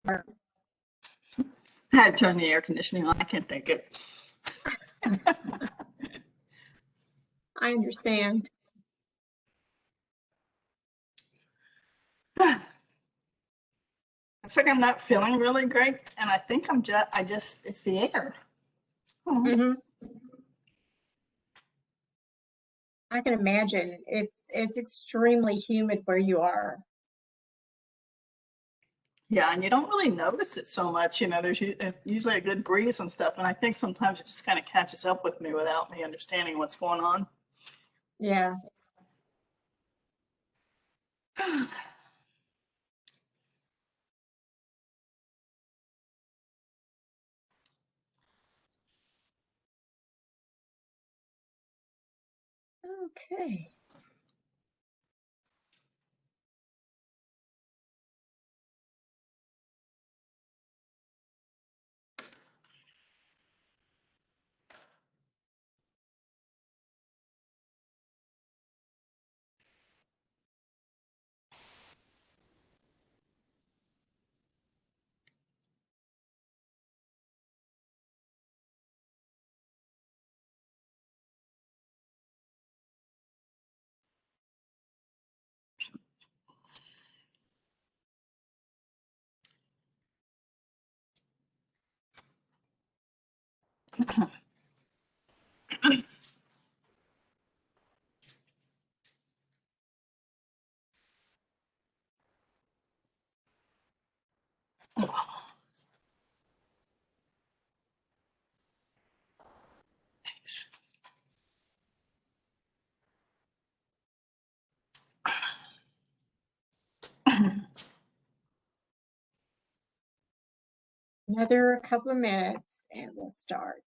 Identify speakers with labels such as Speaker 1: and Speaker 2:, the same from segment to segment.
Speaker 1: I had to turn the air conditioning on. I can't take it.
Speaker 2: I understand.
Speaker 1: It's like I'm not feeling really great, and I think it's the air.
Speaker 2: Mm-hmm. I can imagine. It's extremely humid where you are.
Speaker 1: Yeah, and you don't really notice it so much. There's usually a good breeze and stuff, and I think sometimes it just kind of catches up with me without me understanding what's going on.
Speaker 2: Yeah. Okay. Another couple of minutes and we'll start.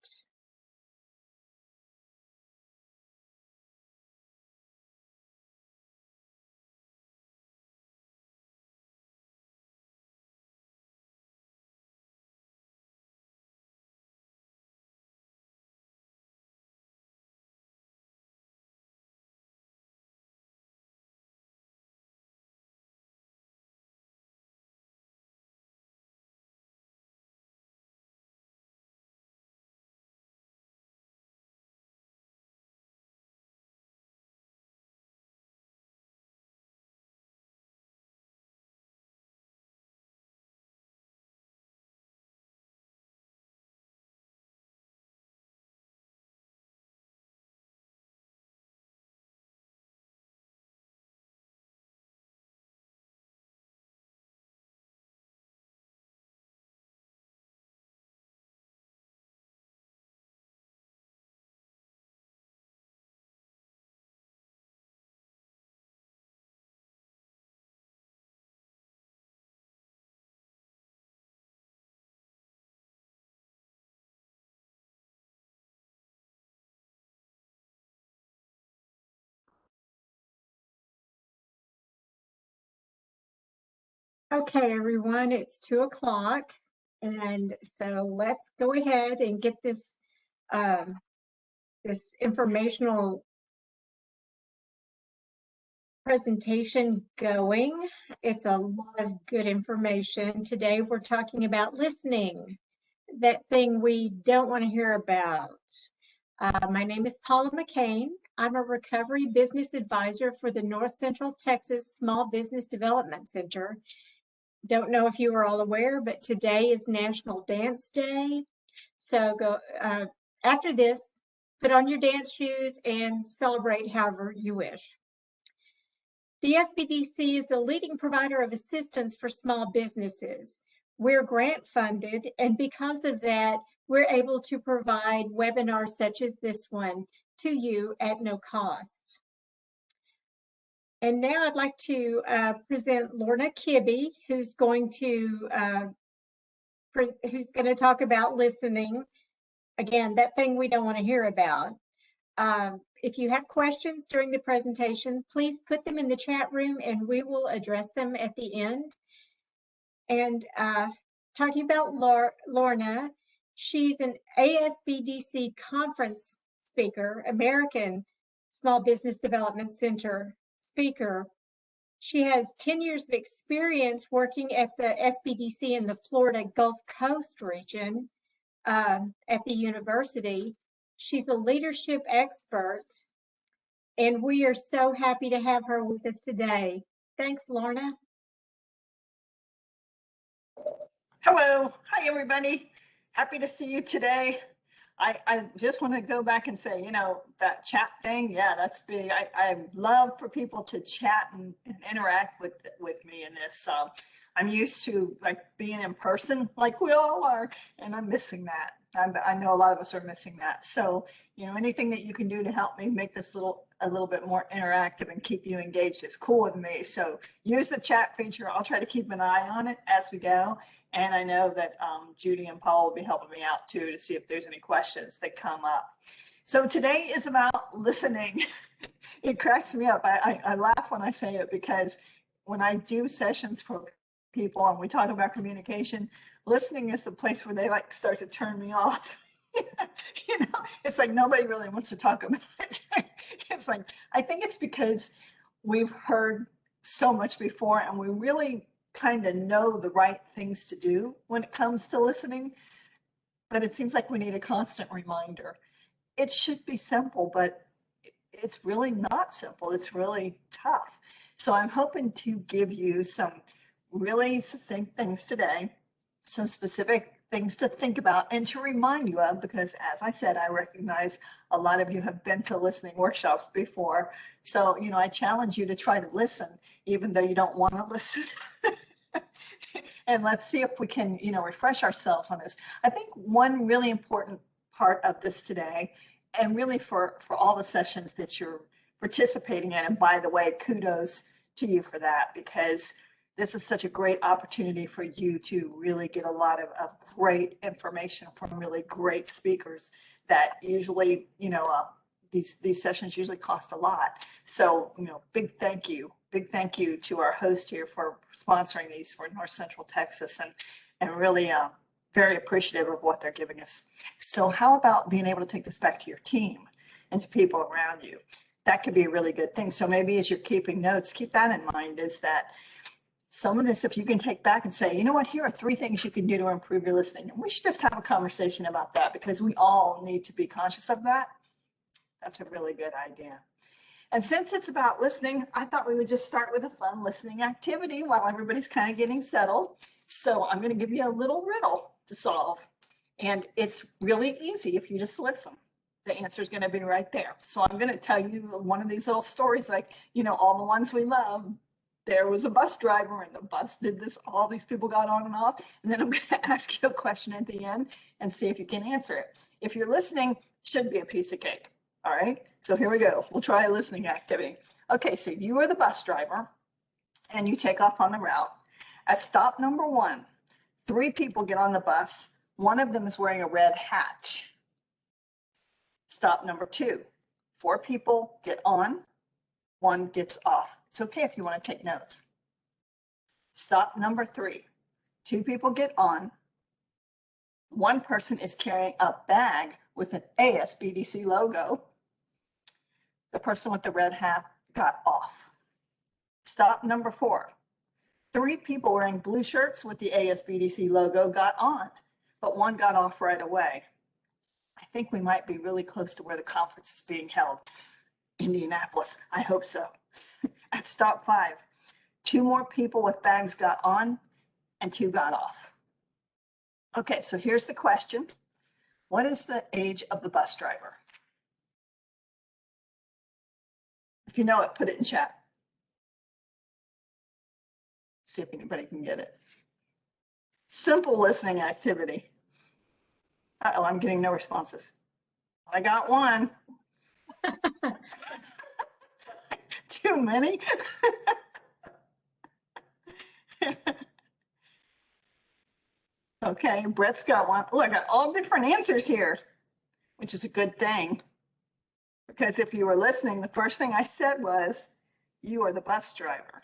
Speaker 2: Okay, everyone, it's 2 o'clock, and so let's go ahead and get this this informational presentation going. It's a lot of good information. Today we're talking about listening, that thing we don't want to hear about. My name is Paula McCain. I'm a recovery business advisor for the North Central Texas Small Business Development Center. Don't know if you are all aware, but today is National Dance Day. So go after this, put on your dance shoes and celebrate however you wish. The SBDC is a leading provider of assistance for small businesses. We're grant funded, and because of that, we're able to provide webinars such as this one to you at no cost. And now I'd like to present Lorna Kibbey, who's going to talk about listening. Again, that thing we don't want to hear about. If you have questions during the presentation, please put them in the chat room and we will address them at the end. And talking about Lorna, she's an ASBDC conference speaker, American Small Business Development Center speaker. She has 10 years of experience working at the SBDC in the Florida Gulf Coast region at the university. She's a leadership expert, and we are so happy to have her with us today. Thanks, Lorna.
Speaker 1: Hello. Hi, everybody. Happy to see you today. I just want to go back and say, that chat thing, yeah, that's big. I love for people to chat and interact with me in this. I'm used to like being in person like we all are, and I'm missing that. I know a lot of us are missing that. So, anything that you can do to help me make this a little bit more interactive and keep you engaged is cool with me. So use the chat feature. I'll try to keep an eye on it as we go. And I know that Judy and Paul will be helping me out too to see if there's any questions that come up. So today is about listening. It cracks me up. I laugh when I say it because when I do sessions for people and we talk about communication, listening is the place where they like start to turn me off. It's like nobody really wants to talk about it. It's like, I think it's because we've heard so much before and we really kind of know the right things to do when it comes to listening, but it seems like we need a constant reminder. It should be simple, but it's really not simple. It's really tough. So I'm hoping to give you some really succinct things today, some specific things to think about and to remind you of, because as I said, I recognize a lot of you have been to listening workshops before. So, I challenge you to try to listen, even though you don't want to listen. And let's see if we can, refresh ourselves on this. I think one really important part of this today, and really for all the sessions that you're participating in, and by the way, kudos to you for that, because this is such a great opportunity for you to really get a lot of great information from really great speakers that usually, these sessions usually cost a lot. So, big thank you. Big thank you to our host here for sponsoring these for North Central Texas and really very appreciative of what they're giving us. So how about being able to take this back to your team and to people around you? That could be a really good thing. So maybe as you're keeping notes, keep that in mind, is that some of this, if you can take back and say, here are 3 things you can do to improve your listening. And we should just have a conversation about that because we all need to be conscious of that. That's a really good idea. And since it's about listening, I thought we would just start with a fun listening activity while everybody's kind of getting settled. So I'm going to give you a little riddle to solve. And it's really easy if you just listen. The answer is going to be right there. So I'm going to tell you one of these little stories, like, all the ones we love. There was a bus driver and the bus did this, all these people got on and off. And then I'm going to ask you a question at the end and see if you can answer it. If you're listening, should be a piece of cake. All right, so here we go. We'll try a listening activity. Okay, so you are the bus driver and you take off on the route. At stop number 1, 3 people get on the bus. One of them is wearing a red hat. Stop number 2, 4 people get on, 1 gets off. It's okay if you want to take notes. Stop number 3, 2 people get on, 1 person is carrying a bag with an ASBDC logo. The person with the red hat got off. Stop number 4. 3 people wearing blue shirts with the ASBDC logo got on, but 1 got off right away. I think we might be really close to where the conference is being held. Indianapolis, I hope so. At stop 5, 2 more people with bags got on and 2 got off. Okay, so here's the question. What is the age of the bus driver? If you know it, put it in chat. See if anybody can get it. Simple listening activity. Uh-oh, I'm getting no responses. I got 1. Too many? Okay, Brett's got 1. Oh, I got all different answers here, which is a good thing. Because if you were listening, the first thing I said was, you are the bus driver.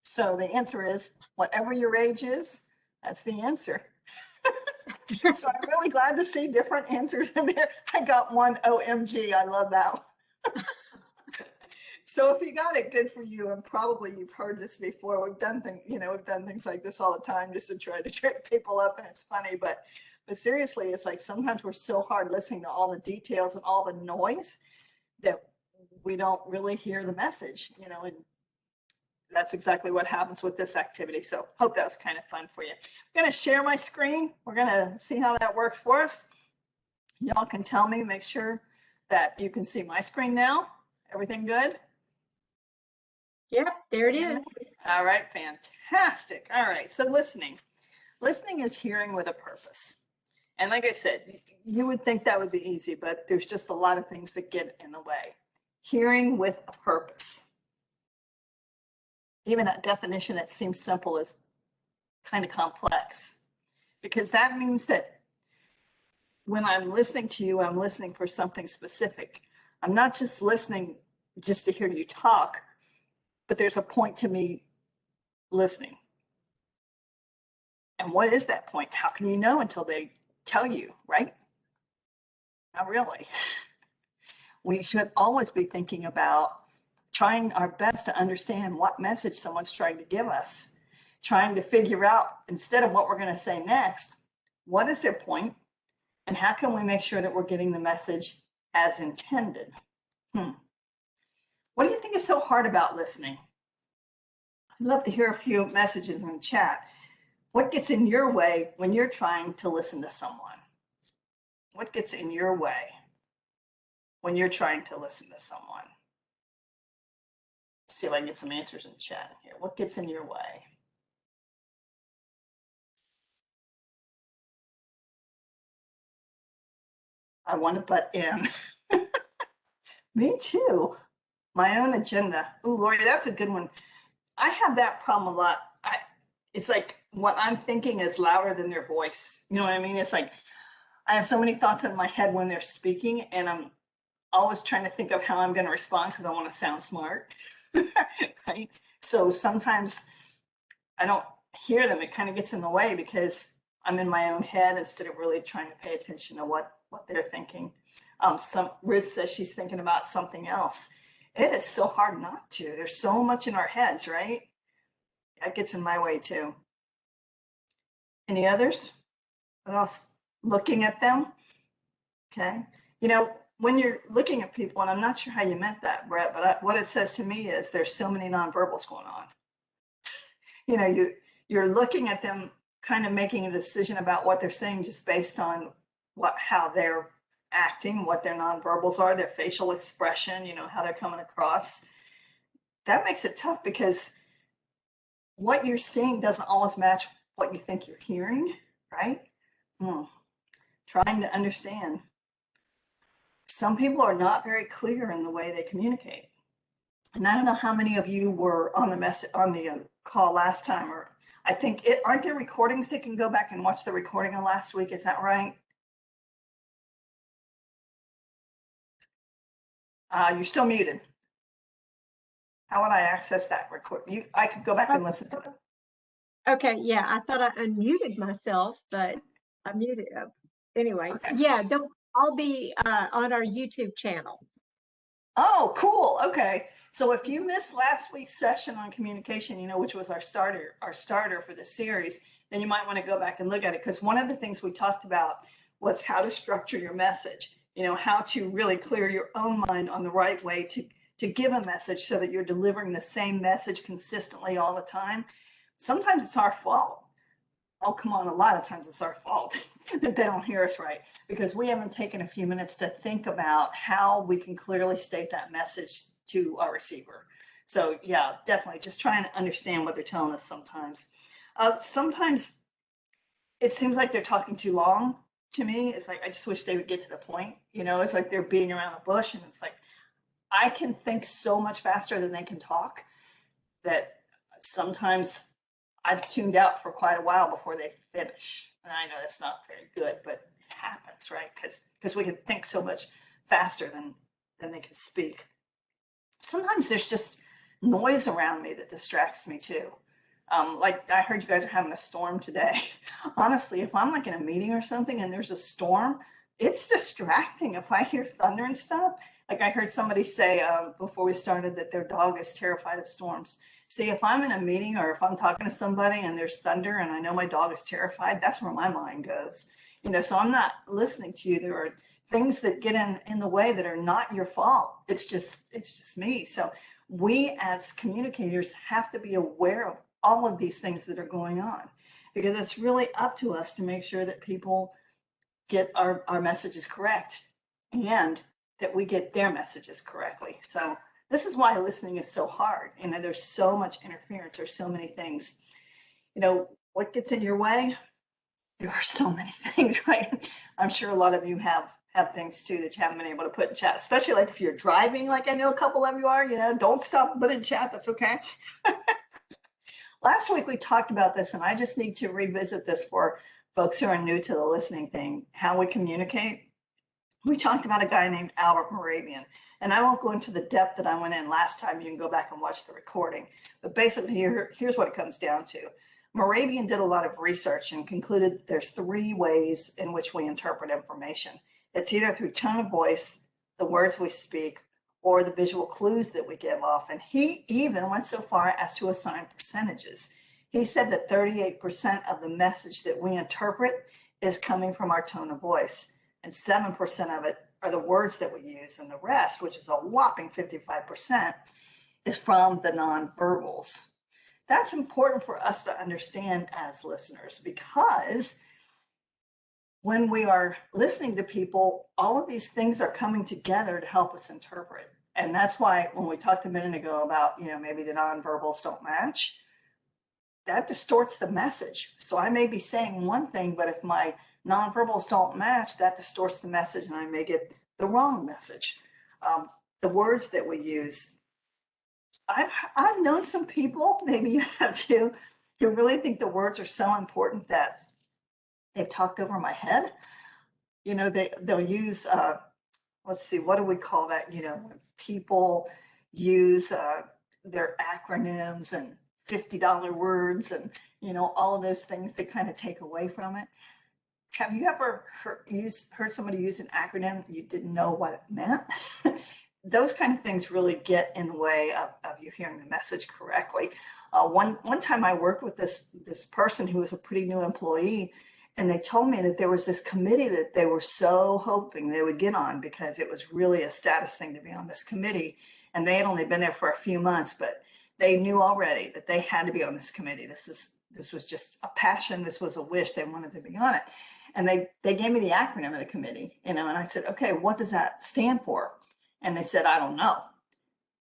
Speaker 1: So the answer is, whatever your age is, that's the answer. So I'm really glad to see different answers in there. I got 1 OMG. I love that one. So if you got it, good for you. And probably you've heard this before. We've done things, we've done things like this all the time just to try to trip people up, and it's funny, but seriously, it's like sometimes we're so hard listening to all the details and all the noise that we don't really hear the message, and that's exactly what happens with this activity. So hope that was kind of fun for you. I'm going to share my screen. We're going to see how that works for us. Y'all can tell me, make sure that you can see my screen now. Everything good?
Speaker 2: Yep, there it is.
Speaker 1: All right, fantastic. All right, so listening. Listening is hearing with a purpose. And like I said, you would think that would be easy, but there's just a lot of things that get in the way. Hearing with a purpose. Even that definition that seems simple is kind of complex, because that means that when I'm listening to you, I'm listening for something specific. I'm not just listening just to hear you talk, but there's a point to me listening. And what is that point? How can you know until they tell you, right? Not really. We should always be thinking about trying our best to understand what message someone's trying to give us, trying to figure out, instead of what we're going to say next, what is their point, and how can we make sure that we're getting the message as intended? What do you think is so hard about listening? I'd love to hear a few messages in the chat. What gets in your way when you're trying to listen to someone? What gets in your way when you're trying to listen to someone? Let's see if I can get some answers in chat here. What gets in your way? I want to butt in. Me too. My own agenda. Ooh, Lori, that's a good one. I have that problem a lot. It's like what I'm thinking is louder than their voice. You know what I mean? It's like I have so many thoughts in my head when they're speaking, and I'm always trying to think of how I'm going to respond because I want to sound smart. Right? So sometimes I don't hear them. It kind of gets in the way because I'm in my own head instead of really trying to pay attention to what they're thinking. Ruth says she's thinking about something else. It is so hard not to. There's so much in our heads, right? That gets in my way too. Any others? What else? Looking at them. Okay. When you're looking at people, and I'm not sure how you meant that, Brett, but what it says to me is there's so many nonverbals going on. You're looking at them, kind of making a decision about what they're saying just based on how they're acting, what their nonverbals are, their facial expression, how they're coming across. That makes it tough because what you're seeing doesn't always match what you think you're hearing, right? Trying to understand. Some people are not very clear in the way they communicate. And I don't know how many of you were on the call last time, or I think aren't there recordings that can go back and watch the recording of last week? Is that right? You're still muted. How would I access that record? I could go back and listen to it.
Speaker 2: Okay, yeah, I thought I unmuted myself, but I muted. Anyway, okay. Yeah, I'll be on our YouTube channel.
Speaker 1: Oh, cool. Okay. So if you missed last week's session on communication, which was our starter for the series, then you might want to go back and look at it, because one of the things we talked about was how to structure your message, how to really clear your own mind on the right way to give a message so that you're delivering the same message consistently all the time. Sometimes it's our fault. Oh, come on. A lot of times it's our fault that they don't hear us right, because we haven't taken a few minutes to think about how we can clearly state that message to our receiver. So yeah, definitely just trying to understand what they're telling us sometimes. Sometimes it seems like they're talking too long to me. It's like, I just wish they would get to the point. It's like they're beating around the bush, and it's like, I can think so much faster than they can talk that sometimes I've tuned out for quite a while before they finish. And I know that's not very good, but it happens, right? Because we can think so much faster than they can speak. Sometimes there's just noise around me that distracts me too. Like I heard you guys are having a storm today. Honestly, if I'm like in a meeting or something and there's a storm, it's distracting. If I hear thunder and stuff, Like I heard somebody say before we started that their dog is terrified of storms. See, if I'm in a meeting or if I'm talking to somebody and there's thunder and I know my dog is terrified, that's where my mind goes. So I'm not listening to you. There are things that get in the way that are not your fault. It's just me. So we as communicators have to be aware of all of these things that are going on, because it's really up to us to make sure that people get our messages correct and that we get their messages correctly. So this is why listening is so hard. There's so much interference. There's so many things. What gets in your way? There are so many things, right? I'm sure a lot of you have things too that you haven't been able to put in chat, especially like if you're driving, like I know a couple of you are, don't stop and put in chat. That's okay. Last week we talked about this, and I just need to revisit this for folks who are new to the listening thing, how we communicate. We talked about a guy named Albert Moravian, and I won't go into the depth that I went in last time. You can go back and watch the recording. But basically, here's what it comes down to. Moravian did a lot of research and concluded there's 3 ways in which we interpret information. It's either through tone of voice, the words we speak, or the visual clues that we give off. And he even went so far as to assign percentages. He said that 38% of the message that we interpret is coming from our tone of voice, and 7% of it are the words that we use, and the rest, which is a whopping 55%, is from the nonverbals. That's important for us to understand as listeners, because when we are listening to people, all of these things are coming together to help us interpret. And that's why when we talked a minute ago about, maybe the nonverbals don't match, that distorts the message. So I may be saying one thing, but if my nonverbals don't match, that distorts the message and I may get the wrong message. The words that we use. I've known some people, maybe you have too, who really think the words are so important that they've talked over my head. They'll use, let's see, what do we call that? When people use their acronyms and $50 words and, all of those things that kind of take away from it. Have you ever heard somebody use an acronym you didn't know what it meant? Those kind of things really get in the way of you hearing the message correctly. One time I worked with this person who was a pretty new employee, and they told me that there was this committee that they were so hoping they would get on, because it was really a status thing to be on this committee. And they had only been there for a few months, but they knew already that they had to be on this committee. This was just a passion. This was a wish. They wanted to be on it. And they gave me the acronym of the committee, and I said, okay, what does that stand for? And they said, I don't know,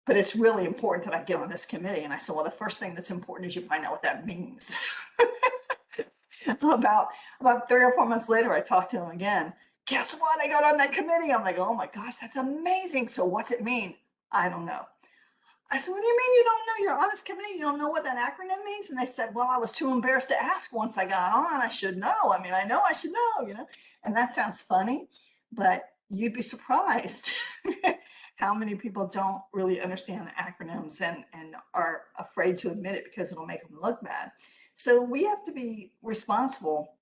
Speaker 1: but it's really important that I get on this committee. And I said, well, the first thing that's important is you find out what that means. About 3 or 4 months later, I talked to him again. Guess what? I got on that committee. I'm like, oh my gosh, that's amazing. So what's it mean? I don't know. I said, what do you mean you don't know? You're on this committee, you don't know what that acronym means? And they said, well, I was too embarrassed to ask once I got on. I should know. I know I should know, And that sounds funny, but you'd be surprised how many people don't really understand the acronyms and are afraid to admit it because it'll make them look bad. So we have to be responsible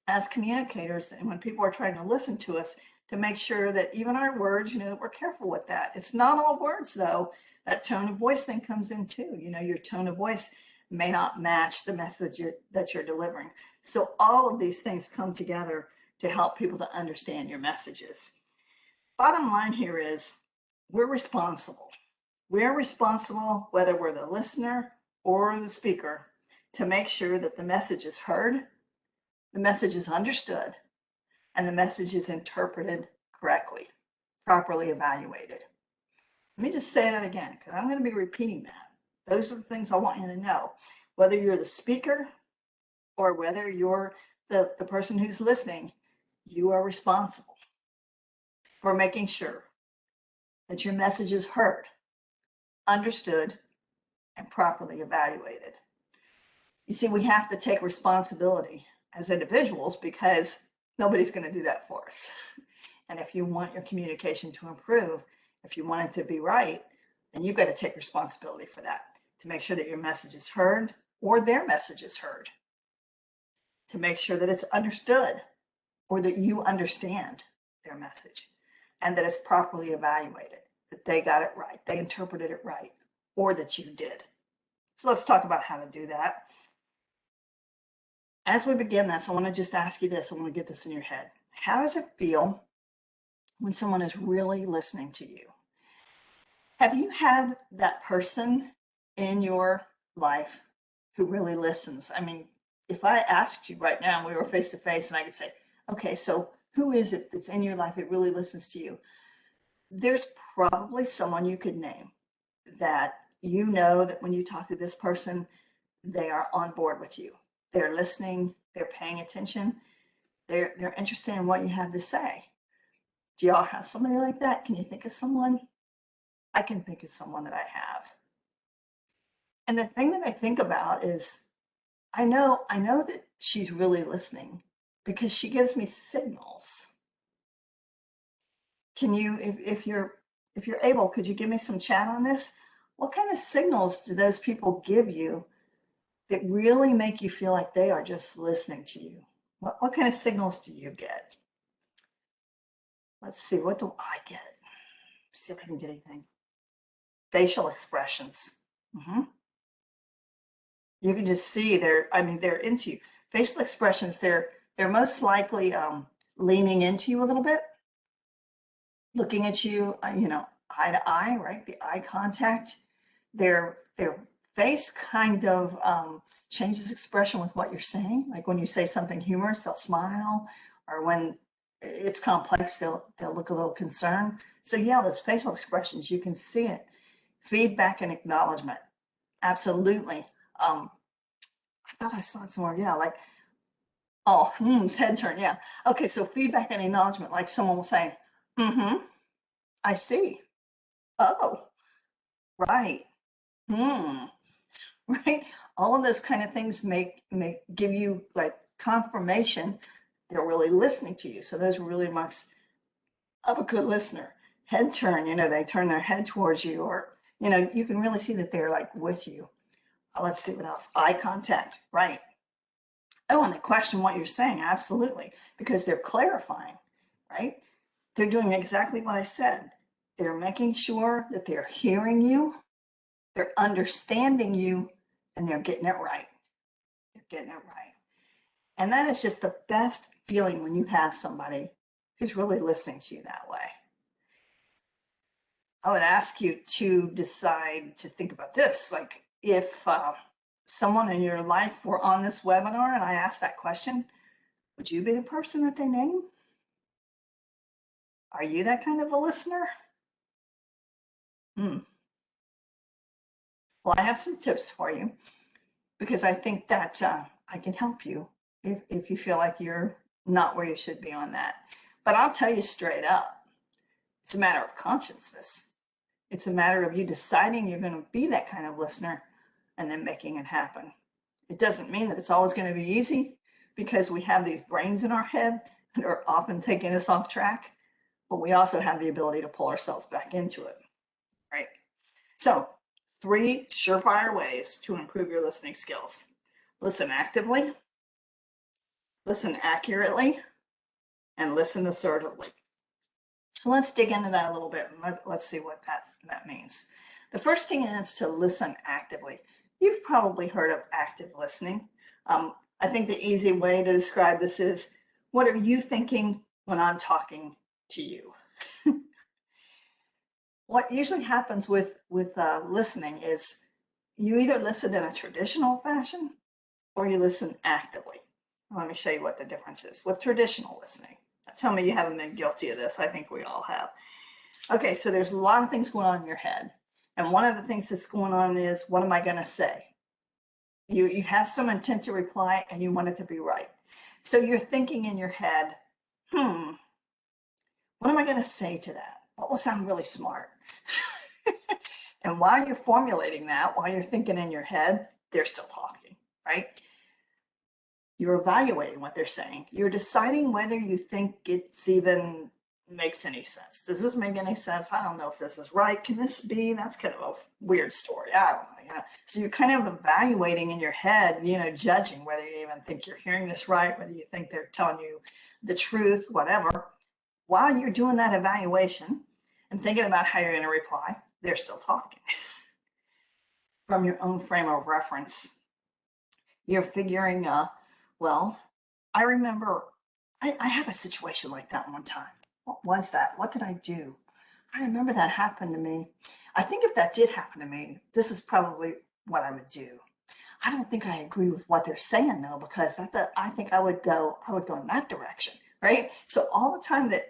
Speaker 1: as communicators, and when people are trying to listen to us, to make sure that even our words, that we're careful with that. It's not all words, though. That tone of voice thing comes in too. Your tone of voice may not match the message that you're delivering. So all of these things come together to help people to understand your messages. Bottom line here is we're responsible. We're responsible, whether we're the listener or the speaker, to make sure that the message is heard, the message is understood, and the message is interpreted correctly, properly evaluated. Let me just say that again, because I'm going to be repeating that. Those are the things I want you to know. Whether you're the speaker or whether you're the person who's listening, you are responsible for making sure that your message is heard, understood, and properly evaluated. You see, we have to take responsibility as individuals because nobody's going to do that for us. And if you want your communication to improve, if you want it to be right, then you've got to take responsibility for that, to make sure that your message is heard or their message is heard, to make sure that it's understood or that you understand their message. and that it's properly evaluated, that they got it right, they interpreted it right, or that you did. So let's talk about how to do that. As we begin this, I want to just ask you this. I want to get this in your head. How does it feel when someone is really listening to you? Have you had that person in your life who really listens? I mean, if I asked you right now and we were face to face and I could say, okay, so who is it that's in your life that really listens to you? There's probably someone you could name that you know that when you talk to this person, they are on board with you. They're listening, they're paying attention, they're interested in what you have to say. Do y'all have somebody like that? Can you think of someone? I can think of someone that I have. And the thing that I think about is I know that she's really listening because she gives me signals. Can you, if you're able, could you give me some chat on this? What kind of signals do those people give you that really make you feel like they are just listening to you? What kind of signals do you get? Let's see, what do I get? See if I can get anything. Facial expressions. You can just see they're into you. Facial expressions, they're most likely leaning into you a little bit, looking at you, eye to eye, right? The eye contact. Their face kind of changes expression with what you're saying. Like when you say something humorous, they'll smile, or when it's complex, they'll look a little concerned. So yeah, those facial expressions, you can see it. Feedback and acknowledgement, absolutely. I thought I saw it somewhere. Yeah, like, oh, it's head turn. Yeah. Okay, so feedback and acknowledgement, like someone will say, I see. Oh, right. Right. All of those kind of things make give you like confirmation they're really listening to you. So those are really marks of a good listener. Head turn, they turn their head towards you, or, you can really see that they're like with you. Let's see what else. Eye contact, right. Oh, and they question what you're saying, absolutely, because they're clarifying, right? They're doing exactly what I said. They're making sure that they're hearing you, they're understanding you, and they're getting it right. They're getting it right. And that is just the best feeling when you have somebody who's really listening to you that way. I would ask you to decide to think about this. Like if someone in your life were on this webinar and I asked that question, would you be the person that they name? Are you that kind of a listener? Well, I have some tips for you because I think that I can help you if you feel like you're not where you should be on that. But I'll tell you straight up, it's a matter of consciousness. It's a matter of you deciding you're going to be that kind of listener and then making it happen. It doesn't mean that it's always going to be easy because we have these brains in our head that are often taking us off track, but we also have the ability to pull ourselves back into it, right? So 3 surefire ways to improve your listening skills. Listen actively, listen accurately, and listen assertively. So let's dig into that a little bit and let's see what that means. The first thing is to listen actively. You've probably heard of active listening. I think the easy way to describe this is, what are you thinking when I'm talking to you? What usually happens with listening is you either listen in a traditional fashion or you listen actively. Let me show you what the difference is with traditional listening. Tell me you haven't been guilty of this. I think we all have. Okay, so there's a lot of things going on in your head. And one of the things that's going on is, what am I going to say? You have some intent to reply and you want it to be right. So you're thinking in your head, what am I going to say to that? What will sound really smart? And while you're formulating that, while you're thinking in your head, they're still talking, right? You're evaluating what they're saying. You're deciding whether you think it's even makes any sense. Does this make any sense? I don't know if this is right. Can this be? That's kind of a weird story. I don't know. So you're kind of evaluating in your head, judging whether you even think you're hearing this right, whether you think they're telling you the truth, whatever. while you're doing that evaluation and thinking about how you're going to reply, they're still talking from your own frame of reference. You're figuring, well, I remember I had a situation like that one time. What was that? What did I do? I remember that happened to me. I think if that did happen to me, this is probably what I would do. I don't think I agree with what they're saying though, because I think I would go in that direction, right? So all the time that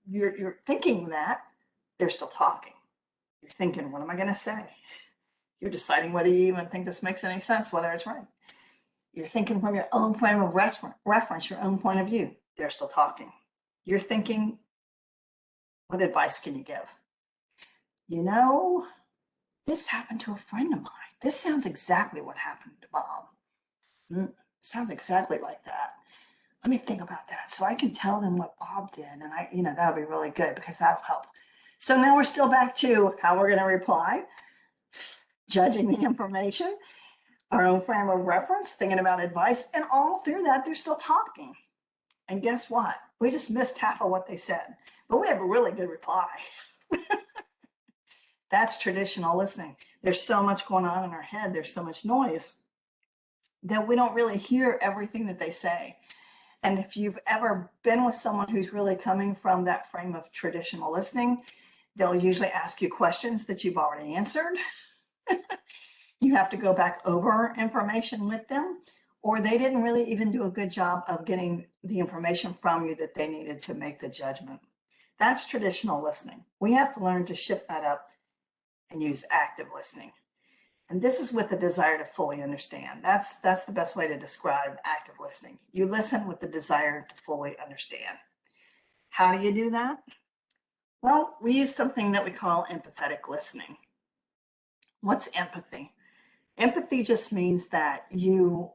Speaker 1: you're thinking that, they're still talking. You're thinking, what am I going to say? You're deciding whether you even think this makes any sense, whether it's right. You're thinking from your own frame of reference, your own point of view. They're still talking. You're thinking, what advice can you give? You know, this happened to a friend of mine. This sounds exactly what happened to Bob. Sounds exactly like that. Let me think about that. So I can tell them what Bob did. And that'll be really good because that'll help. So now we're still back to how we're going to reply, judging the information, our own frame of reference, thinking about advice, and all through that, they're still talking. And guess what? We just missed half of what they said, but we have a really good reply. That's traditional listening. There's so much going on in our head. There's so much noise that we don't really hear everything that they say. And if you've ever been with someone who's really coming from that frame of traditional listening, they'll usually ask you questions that you've already answered. You have to go back over information with them, or they didn't really even do a good job of getting the information from you that they needed to make the judgment. That's traditional listening. We have to learn to shift that up and use active listening. And this is with the desire to fully understand. That's the best way to describe active listening. You listen with the desire to fully understand. How do you do that? Well, we use something that we call empathetic listening. What's empathy? Empathy just means that you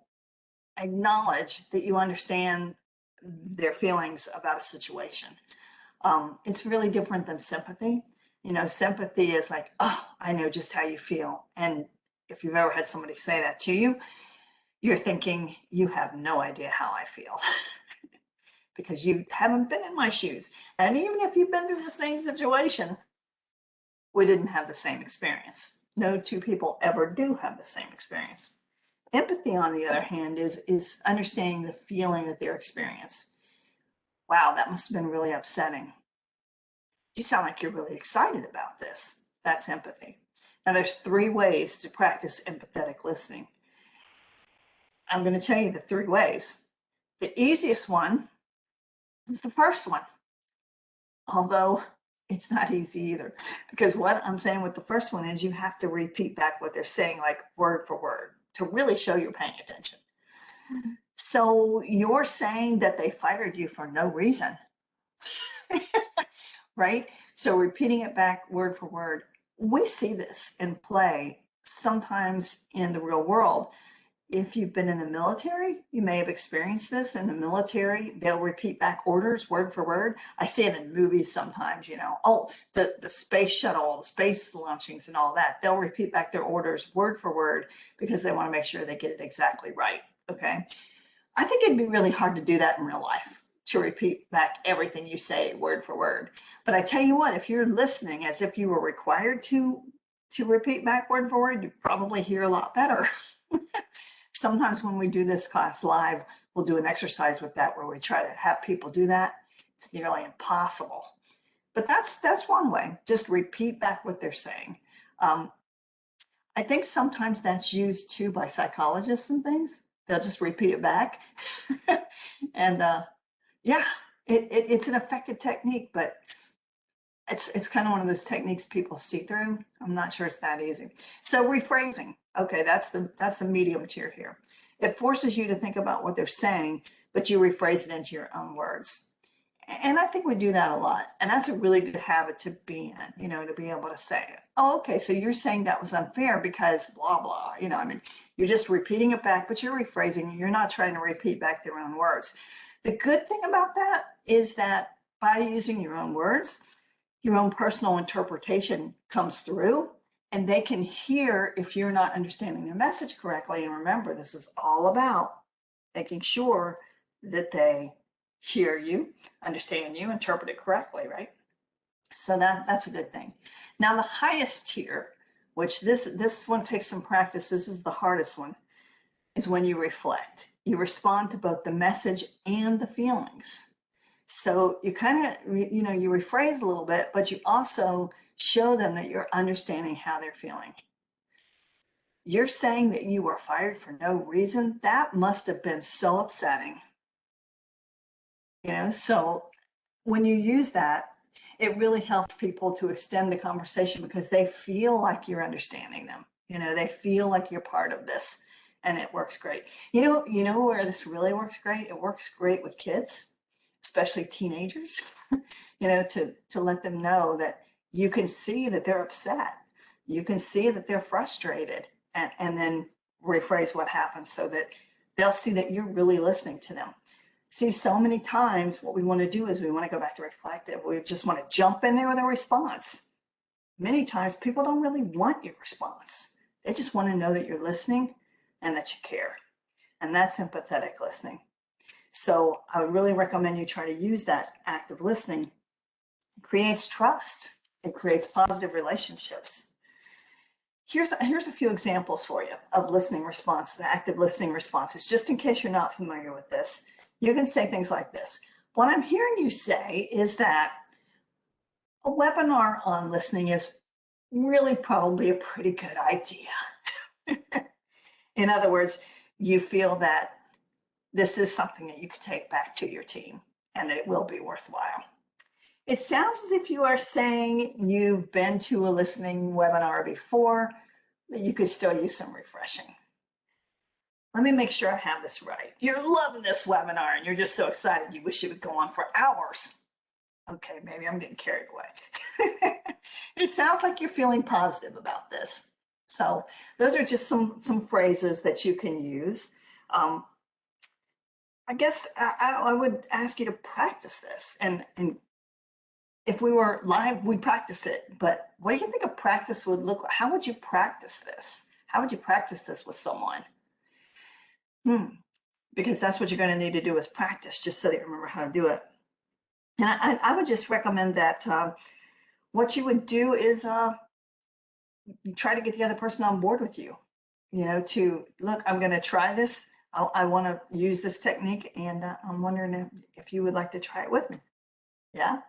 Speaker 1: acknowledge that you understand their feelings about a situation. It's really different than sympathy. Sympathy is like, oh, I know just how you feel. And if you've ever had somebody say that to you, you're thinking, you have no idea how I feel because you haven't been in my shoes. And even if you've been through the same situation, we didn't have the same experience. No two people ever do have the same experience. Empathy, on the other hand, is understanding the feeling that they're experiencing. Wow, that must have been really upsetting. You sound like you're really excited about this. That's empathy. Now, there's 3 ways to practice empathetic listening. I'm going to tell you the 3 ways. The easiest one is the first one, although it's not easy either, because what I'm saying with the first one is you have to repeat back what they're saying, like word for word, to really show you're paying attention. So you're saying that they fired you for no reason, right? So repeating it back word for word. We see this in play sometimes in the real world. If you've been in the military, you may have experienced this. In the military, they'll repeat back orders word for word. I see it in movies sometimes, oh, the space shuttle, the space launchings and all that. They'll repeat back their orders word for word because they want to make sure they get it exactly right, okay? I think it'd be really hard to do that in real life, to repeat back everything you say word for word. But I tell you what, if you're listening as if you were required to repeat back word for word, you probably hear a lot better. Sometimes when we do this class live, we'll do an exercise with that where we try to have people do that. It's nearly impossible. But that's one way. Just repeat back what they're saying. I think sometimes that's used too by psychologists and things. They'll just repeat it back. And yeah, it's an effective technique, but it's kind of one of those techniques people see through. I'm not sure it's that easy. So rephrasing, okay, that's the medium tier here. It forces you to think about what they're saying, but you rephrase it into your own words. And I think we do that a lot. And that's a really good habit to be in, to be able to say, oh, okay, so you're saying that was unfair because blah, blah, you're just repeating it back, but you're rephrasing, you're not trying to repeat back their own words. The good thing about that is that by using your own words, your own personal interpretation comes through and they can hear if you're not understanding the message correctly. And remember, this is all about making sure that they hear you, understand you, interpret it correctly, right? So that's a good thing. Now the highest tier, which this one takes some practice, this is the hardest one, is when you reflect. You respond to both the message and the feelings. So you kind of, you rephrase a little bit, but you also show them that you're understanding how they're feeling. You're saying that you were fired for no reason. That must have been so upsetting. So when you use that, it really helps people to extend the conversation because they feel like you're understanding them. They feel like you're part of this, and it works great. You know where this really works great? It works great with kids, especially teenagers, to let them know that you can see that they're upset. You can see that they're frustrated, and then rephrase what happened so that they'll see that you're really listening to them. See, so many times what we want to do is we want to go back to reflective. We just want to jump in there with a response. Many times people don't really want your response. They just want to know that you're listening and that you care. And that's empathetic listening. So I would really recommend you try to use that active listening. It creates trust. It creates positive relationships. Here's a few examples for you of listening response, the active listening responses, just in case you're not familiar with this. You can say things like this. What I'm hearing you say is that a webinar on listening is really probably a pretty good idea. In other words, you feel that this is something that you can take back to your team and that it will be worthwhile. It sounds as if you are saying you've been to a listening webinar before, that you could still use some refreshing. Let me make sure I have this right. You're loving this webinar and you're just so excited you wish it would go on for hours. Okay, maybe I'm getting carried away. It sounds like you're feeling positive about this. So those are just some phrases that you can use. I guess I would ask you to practice this. And if we were live, we'd practice it. But what do you think a practice would look like? How would you practice this? How would you practice this with someone? Because that's what you're going to need to do is practice, just so that you remember how to do it. And I would just recommend that what you would do is try to get the other person on board with you, to look, I'm going to try this. I want to use this technique, and I'm wondering if you would like to try it with me. Yeah,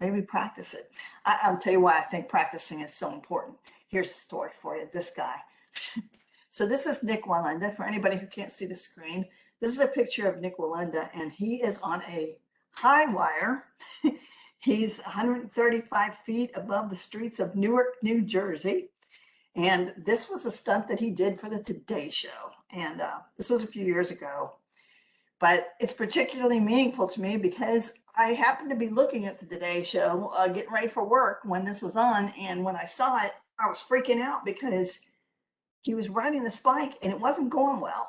Speaker 1: maybe practice it. I'll tell you why I think practicing is so important. Here's a story for you. This guy. So this is Nick Walenda. For anybody who can't see the screen, this is a picture of Nick Walenda, and he is on a high wire. He's 135 feet above the streets of Newark, New Jersey. And this was a stunt that he did for the Today Show. And this was a few years ago. But it's particularly meaningful to me because I happened to be looking at the Today Show, getting ready for work when this was on. And when I saw it, I was freaking out because he was riding this bike and it wasn't going well.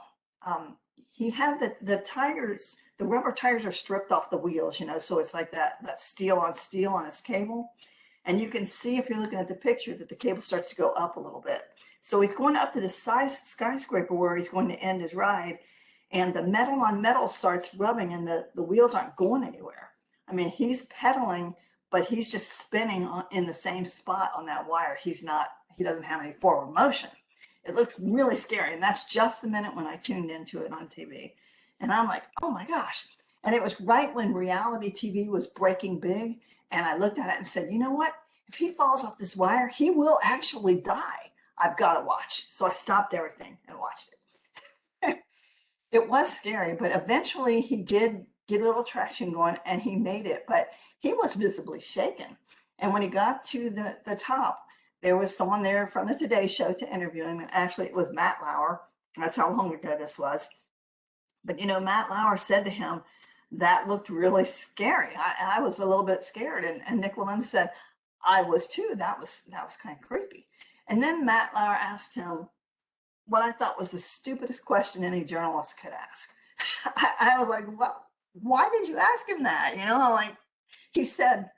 Speaker 1: He had the tires, the rubber tires are stripped off the wheels, so it's like that steel on steel on his cable. And you can see, if you're looking at the picture, that the cable starts to go up a little bit. So he's going up to the skyscraper where he's going to end his ride, and the metal on metal starts rubbing and the wheels aren't going anywhere. I mean, he's pedaling, but he's just spinning in the same spot on that wire. He doesn't have any forward motion. It looked really scary. And that's just the minute when I tuned into it on TV. And I'm like, oh my gosh. And it was right when reality TV was breaking big. And I looked at it and said, you know what? If he falls off this wire, he will actually die. I've got to watch. So I stopped everything and watched it. It was scary, but eventually he did get a little traction going and he made it. But he was visibly shaken. And when he got to the top, there was someone there from the Today Show to interview him. And actually, it was Matt Lauer. That's how long ago this was. But, Matt Lauer said to him, that looked really scary. I was a little bit scared. And Nick Walenda said, I was too. That was kind of creepy. And then Matt Lauer asked him what I thought was the stupidest question any journalist could ask. I was like, well, why did you ask him that? He said,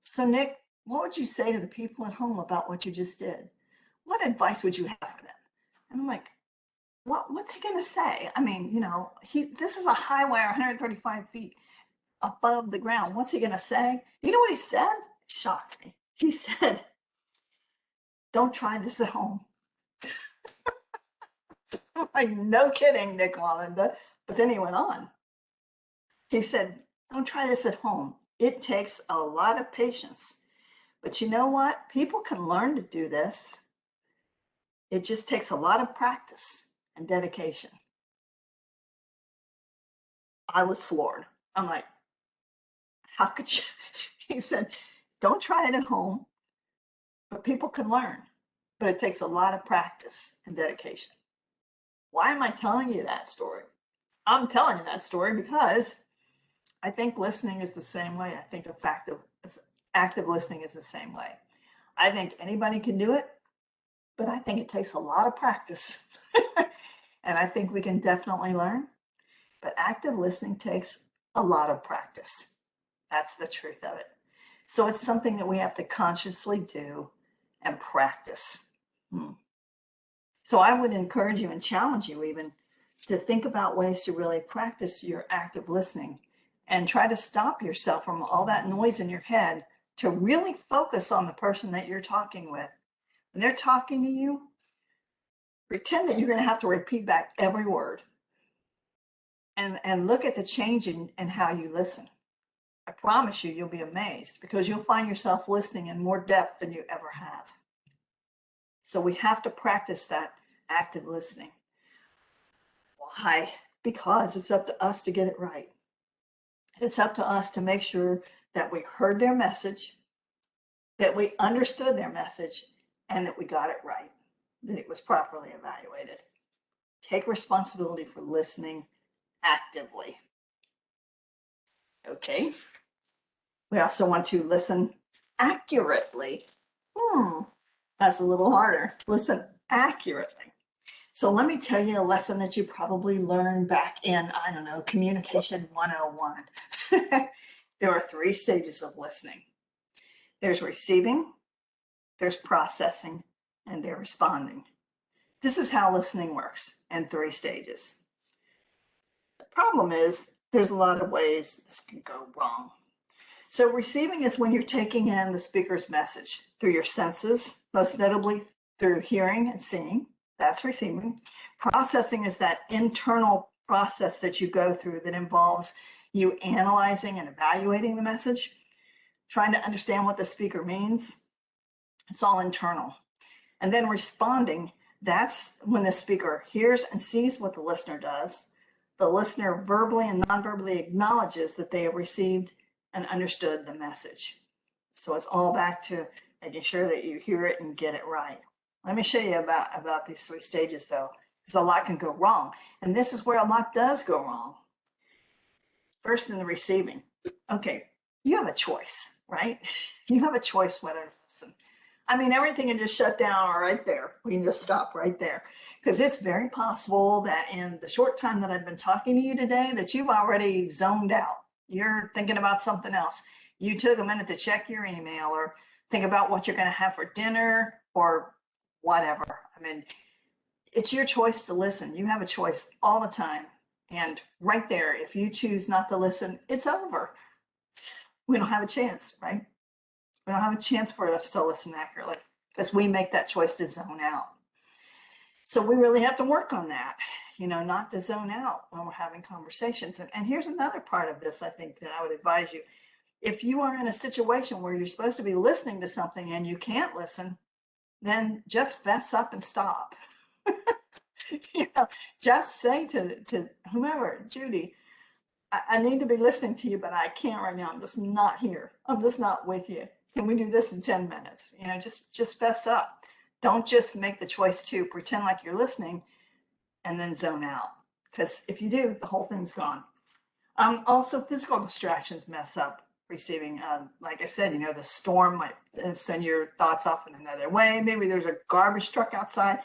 Speaker 1: so Nick, what would you say to the people at home about what you just did? What advice would you have for them? And I'm like, what's he going to say? I mean, this is a high wire, 135 feet. above the ground. What's he going to say? You know what he said? It shocked me. He said, don't try this at home. Like, no kidding, Nick Wallinda. But then he went on. He said, don't try this at home. It takes a lot of patience. But you know what? People can learn to do this. It just takes a lot of practice and dedication. I was floored. I'm like, how could you? He said, don't try it at home, but people can learn. But it takes a lot of practice and dedication. Why am I telling you that story? I'm telling you that story because I think listening is the same way. I think active listening is the same way. I think anybody can do it, but I think it takes a lot of practice. And I think we can definitely learn, but active listening takes a lot of practice. That's the truth of it. So it's something that we have to consciously do and practice. So I would encourage you and challenge you even to think about ways to really practice your active listening and try to stop yourself from all that noise in your head to really focus on the person that you're talking with. When they're talking to you, pretend that you're going to have to repeat back every word and look at the change in how you listen. I promise you, you'll be amazed because you'll find yourself listening in more depth than you ever have. So we have to practice that active listening. Why? Because it's up to us to get it right. It's up to us to make sure that we heard their message, that we understood their message, and that we got it right, that it was properly evaluated. Take responsibility for listening actively. Okay. We also want to listen accurately. That's a little harder. Listen accurately. So let me tell you a lesson that you probably learned back in, I don't know, Communication 101. There are 3 stages of listening. There's receiving, there's processing, and there's responding. This is how listening works in 3 stages. The problem is there's a lot of ways this can go wrong. So receiving is when you're taking in the speaker's message through your senses, most notably through hearing and seeing. That's receiving. Processing is that internal process that you go through that involves you analyzing and evaluating the message, trying to understand what the speaker means. It's all internal. And then responding, that's when the speaker hears and sees what the listener does. The listener verbally and non-verbally acknowledges that they have received and understood the message. So it's all back to making sure that you hear it and get it right. Let me show you about these 3 stages though, because a lot can go wrong. And this is where a lot does go wrong. First, in the receiving. Okay, you have a choice, right? You have a choice whether to listen. I mean, everything can just shut down right there. We can just stop right there. Because it's very possible that in the short time that I've been talking to you today, that you've already zoned out. You're thinking about something else. You took a minute to check your email or think about what you're going to have for dinner or whatever. I mean, it's your choice to listen. You have a choice all the time. And right there, if you choose not to listen, it's over. We don't have a chance, right? We don't have a chance for us to listen accurately because we make that choice to zone out. So we really have to work on that, not to zone out when we're having conversations. And here's another part of this, I think, that I would advise you. If you are in a situation where you're supposed to be listening to something and you can't listen, then just fess up and stop. Just say to whomever, Judy, I need to be listening to you, but I can't right now. I'm just not here. I'm just not with you. Can we do this in 10 minutes? Just fess up. Don't just make the choice to pretend like you're listening and then zone out. Because if you do, the whole thing's gone. Also, physical distractions mess up receiving. Like I said, the storm might send your thoughts off in another way. Maybe there's a garbage truck outside.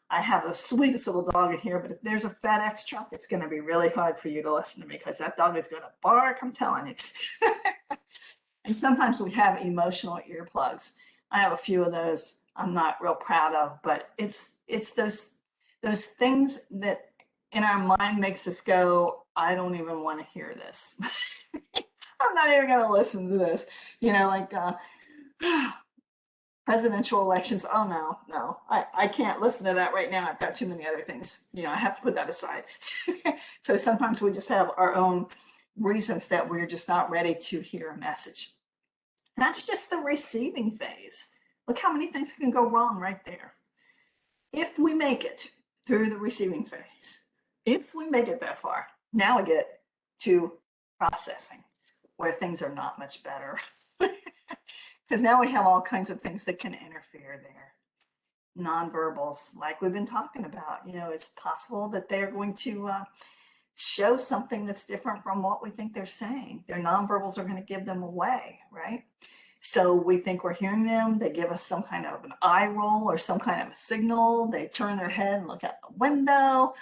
Speaker 1: I have the sweetest little dog in here, but if there's a FedEx truck, it's going to be really hard for you to listen to me because that dog is going to bark, I'm telling you. And sometimes we have emotional earplugs. I have a few of those I'm not real proud of, but it's those things that in our mind makes us go, I don't even want to hear this. I'm not even going to listen to this. You know, like presidential elections. Oh, no, I can't listen to that right now. I've got too many other things. You know, I have to put that aside. So sometimes we just have our own reasons that we're just not ready to hear a message. That's just the receiving phase. Look how many things can go wrong right there. If we make it through the receiving phase, if we make it that far, now we get to processing, where things are not much better. Because now we have all kinds of things that can interfere there. Nonverbals, like we've been talking about, you know, it's possible that they're going to show something that's different from what we think they're saying. Their nonverbals are going to give them away, right? So we think we're hearing them. They give us some kind of an eye roll or some kind of a signal. They turn their head and look out the window.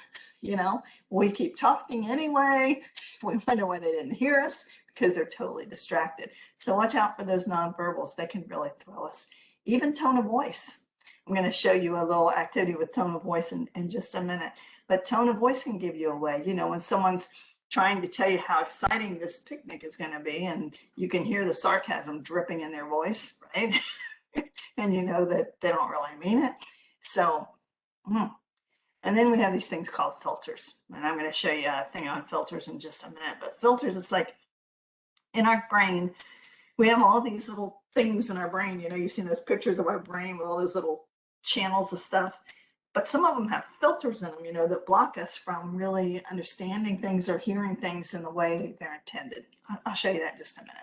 Speaker 1: You know, we keep talking anyway. We wonder why they didn't hear us because they're totally distracted. So watch out for those nonverbals. They can really throw us. Even tone of voice. I'm going to show you a little activity with tone of voice in just a minute. But tone of voice can give you away. You know, when someone's trying to tell you how exciting this picnic is going to be, and you can hear the sarcasm dripping in their voice, right? And you know that they don't really mean it. So, and then we have these things called filters. And I'm going to show you a thing on filters in just a minute. But filters, it's like in our brain, we have all these little things in our brain. You know, you've seen those pictures of our brain with all those little channels of stuff. But some of them have filters in them, you know, that block us from really understanding things or hearing things in the way they're intended. I'll show you that in just a minute.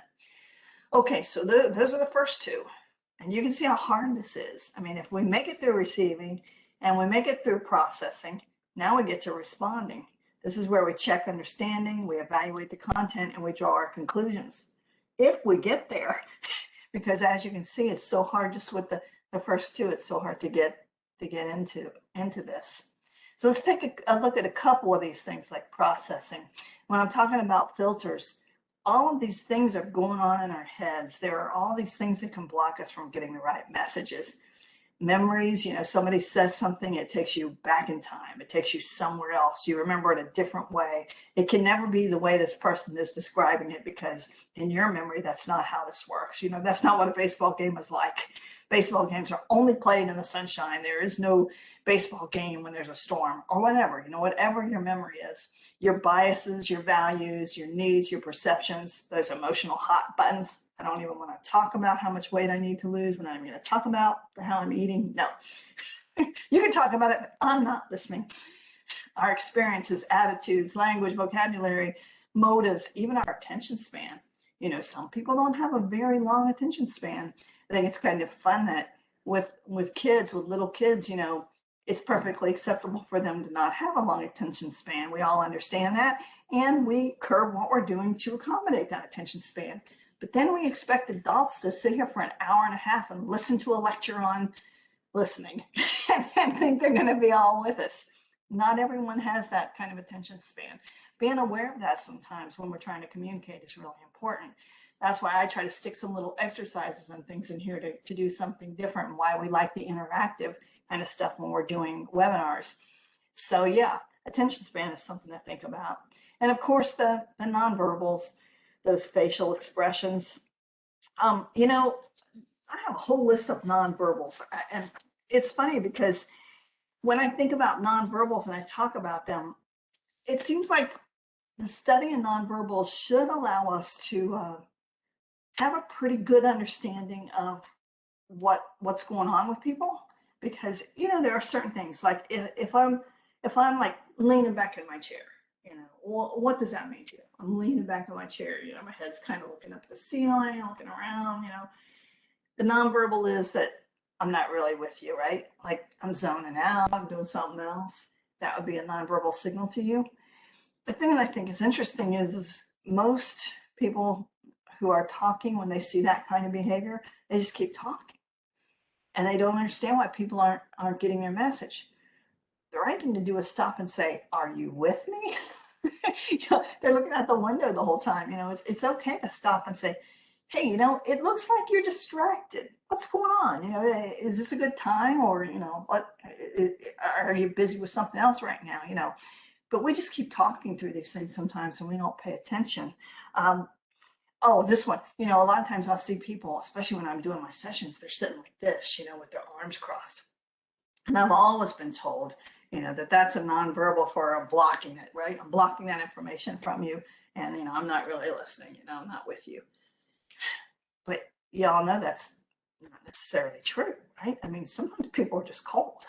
Speaker 1: Okay, so those are the first two. And you can see how hard this is. I mean, if we make it through receiving and we make it through processing, now we get to responding. This is where we check understanding, we evaluate the content, and we draw our conclusions. If we get there, because as you can see, it's so hard just with the first two, it's so hard to get into this. So let's take a look at a couple of these things like processing. When I'm talking about filters, all of these things are going on in our heads. There are all these things that can block us from getting the right messages. Memories, you know, somebody says something, it takes you back in time. It takes you somewhere else. You remember it a different way. It can never be the way this person is describing it because in your memory, that's not how this works. You know, that's not what a baseball game is like. Baseball games are only played in the sunshine. There is no baseball game when there's a storm or whatever, you know, whatever your memory is, your biases, your values, your needs, your perceptions, those emotional hot buttons. I don't even want to talk about how much weight I need to lose when I'm going to talk about how I'm eating. No, you can talk about it, but I'm not listening. Our experiences, attitudes, language, vocabulary, motives, even our attention span. You know, some people don't have a very long attention span. I think it's kind of fun that with kids, with little kids, you know, it's perfectly acceptable for them to not have a long attention span. We all understand that, and we curb what we're doing to accommodate that attention span. But then we expect adults to sit here for an hour and a half and listen to a lecture on listening and think they're going to be all with us. Not everyone has that kind of attention span. Being aware of that sometimes when we're trying to communicate is really important. That's why I try to stick some little exercises and things in here to do something different, and why we like the interactive kind of stuff when we're doing webinars. So yeah, attention span is something to think about. And of course, the nonverbals, those facial expressions. You know, I have a whole list of nonverbals. And it's funny because when I think about nonverbals and I talk about them, it seems like the study in nonverbals should allow us to have a pretty good understanding of what's going on with people, because you know there are certain things like if I'm like leaning back in my chair, you know, what does that mean to you? I'm leaning back in my chair, you know, my head's kind of looking up at the ceiling, looking around, you know. The nonverbal is that I'm not really with you, right? Like I'm zoning out, I'm doing something else. That would be a nonverbal signal to you. The thing that I think is interesting is most people who are talking, when they see that kind of behavior, they just keep talking. And they don't understand why people aren't getting their message. The right thing to do is stop and say, "Are you with me?" You know, they're looking out the window the whole time. You know, it's okay to stop and say, "Hey, you know, it looks like you're distracted. What's going on? You know, is this a good time, or you know, what are you busy with something else right now?" You know, but we just keep talking through these things sometimes, and we don't pay attention. oh, this one, you know, a lot of times I'll see people, especially when I'm doing my sessions, they're sitting like this, you know, with their arms crossed. And I've always been told, you know, that that's a nonverbal for blocking it, right? I'm blocking that information from you. And, you know, I'm not really listening, you know, I'm not with you. But y'all know that's not necessarily true, right? I mean, sometimes people are just cold.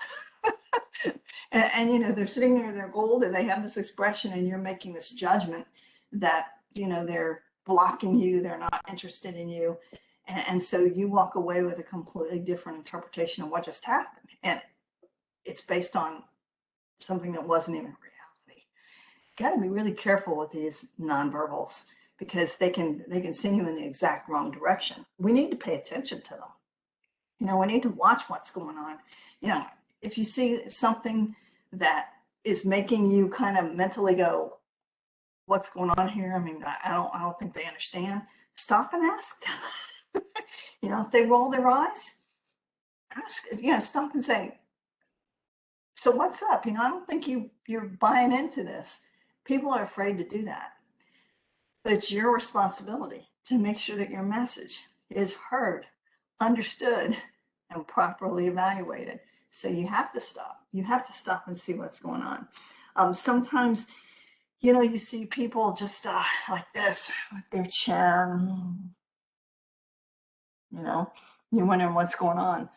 Speaker 1: And, you know, they're sitting there, they're gold, and they have this expression, and you're making this judgment that, you know, they're blocking you, they're not interested in you. And so you walk away with a completely different interpretation of what just happened. And it's based on something that wasn't even reality. You got to be really careful with these nonverbals because they can send you in the exact wrong direction. We need to pay attention to them. You know, we need to watch what's going on. You know, if you see something that is making you kind of mentally go, what's going on here? I mean, I don't think they understand. Stop and ask them. You know, if they roll their eyes, ask, you know, stop and say, so what's up? You know, I don't think you're buying into this. People are afraid to do that. But it's your responsibility to make sure that your message is heard, understood, and properly evaluated. So you have to stop. You have to stop and see what's going on. Sometimes, you know, you see people just like this with their chin. You know, you wonder what's going on.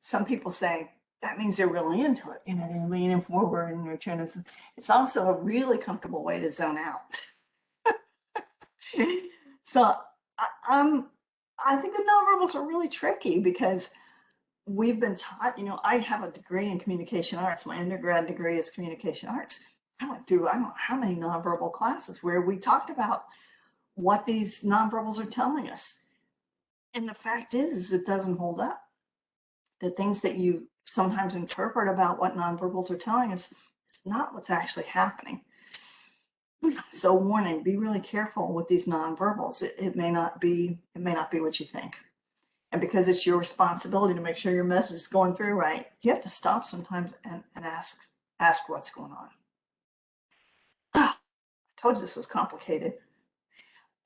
Speaker 1: Some people say that means they're really into it. You know, they're leaning forward and they're trying to. It's also a really comfortable way to zone out. So I think the nonverbals are really tricky because we've been taught, you know, I have a degree in communication arts. My undergrad degree is communication arts. I went through, I don't know how many nonverbal classes where we talked about what these nonverbals are telling us. And the fact is it doesn't hold up. The things that you sometimes interpret about what nonverbals are telling us is not what's actually happening. So warning, be really careful with these nonverbals. It may not be what you think. And because it's your responsibility to make sure your message is going through right, you have to stop sometimes and ask what's going on. I told you this was complicated.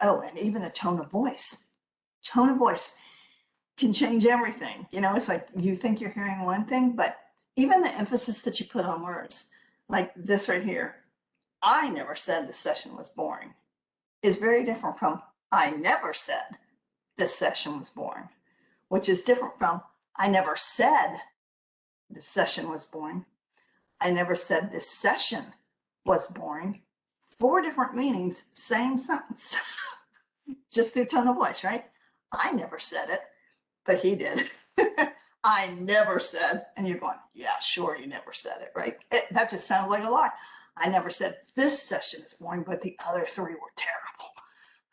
Speaker 1: Oh, and even the tone of voice. Tone of voice can change everything. You know, it's like you think you're hearing one thing, but even the emphasis that you put on words, like this right here, I never said this session was boring, is very different from I never said this session was boring, which is different from I never said this session was boring. I never said this session was boring. 4 different meanings, same sentence, just through tone of voice, right? I never said it, but he did. I never said, and you're going, yeah, sure, you never said it, right? That just sounds like a lie. I never said this session is boring, but the other 3 were terrible.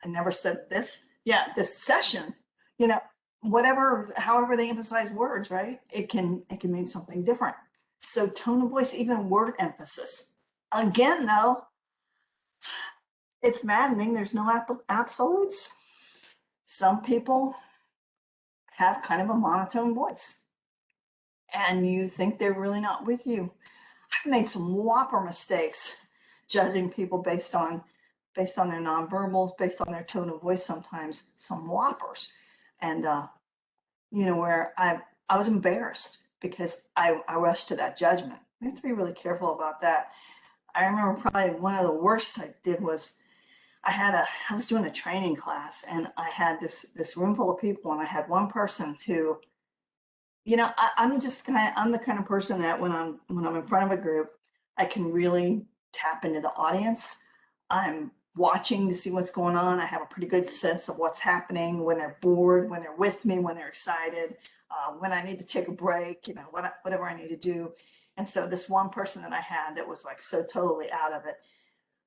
Speaker 1: I never said this. Yeah, this session, you know, whatever, however they emphasize words, right? It can mean something different. So tone of voice, even word emphasis. Again, though, it's maddening. There's no absolutes. Some people have kind of a monotone voice, and you think they're really not with you. I've made some whopper mistakes judging people based on their nonverbals, based on their tone of voice, sometimes some whoppers. And you know, where I was embarrassed because I rushed to that judgment. We have to be really careful about that. I remember probably one of the worst I did was I was doing a training class, and I had this room full of people, and I had one person who, you know, I'm the kind of person that when I'm in front of a group, I can really tap into the audience. I'm watching to see what's going on. I have a pretty good sense of what's happening when they're bored, when they're with me, when they're excited, when I need to take a break, you know, whatever I need to do. And so this one person that I had that was like so totally out of it,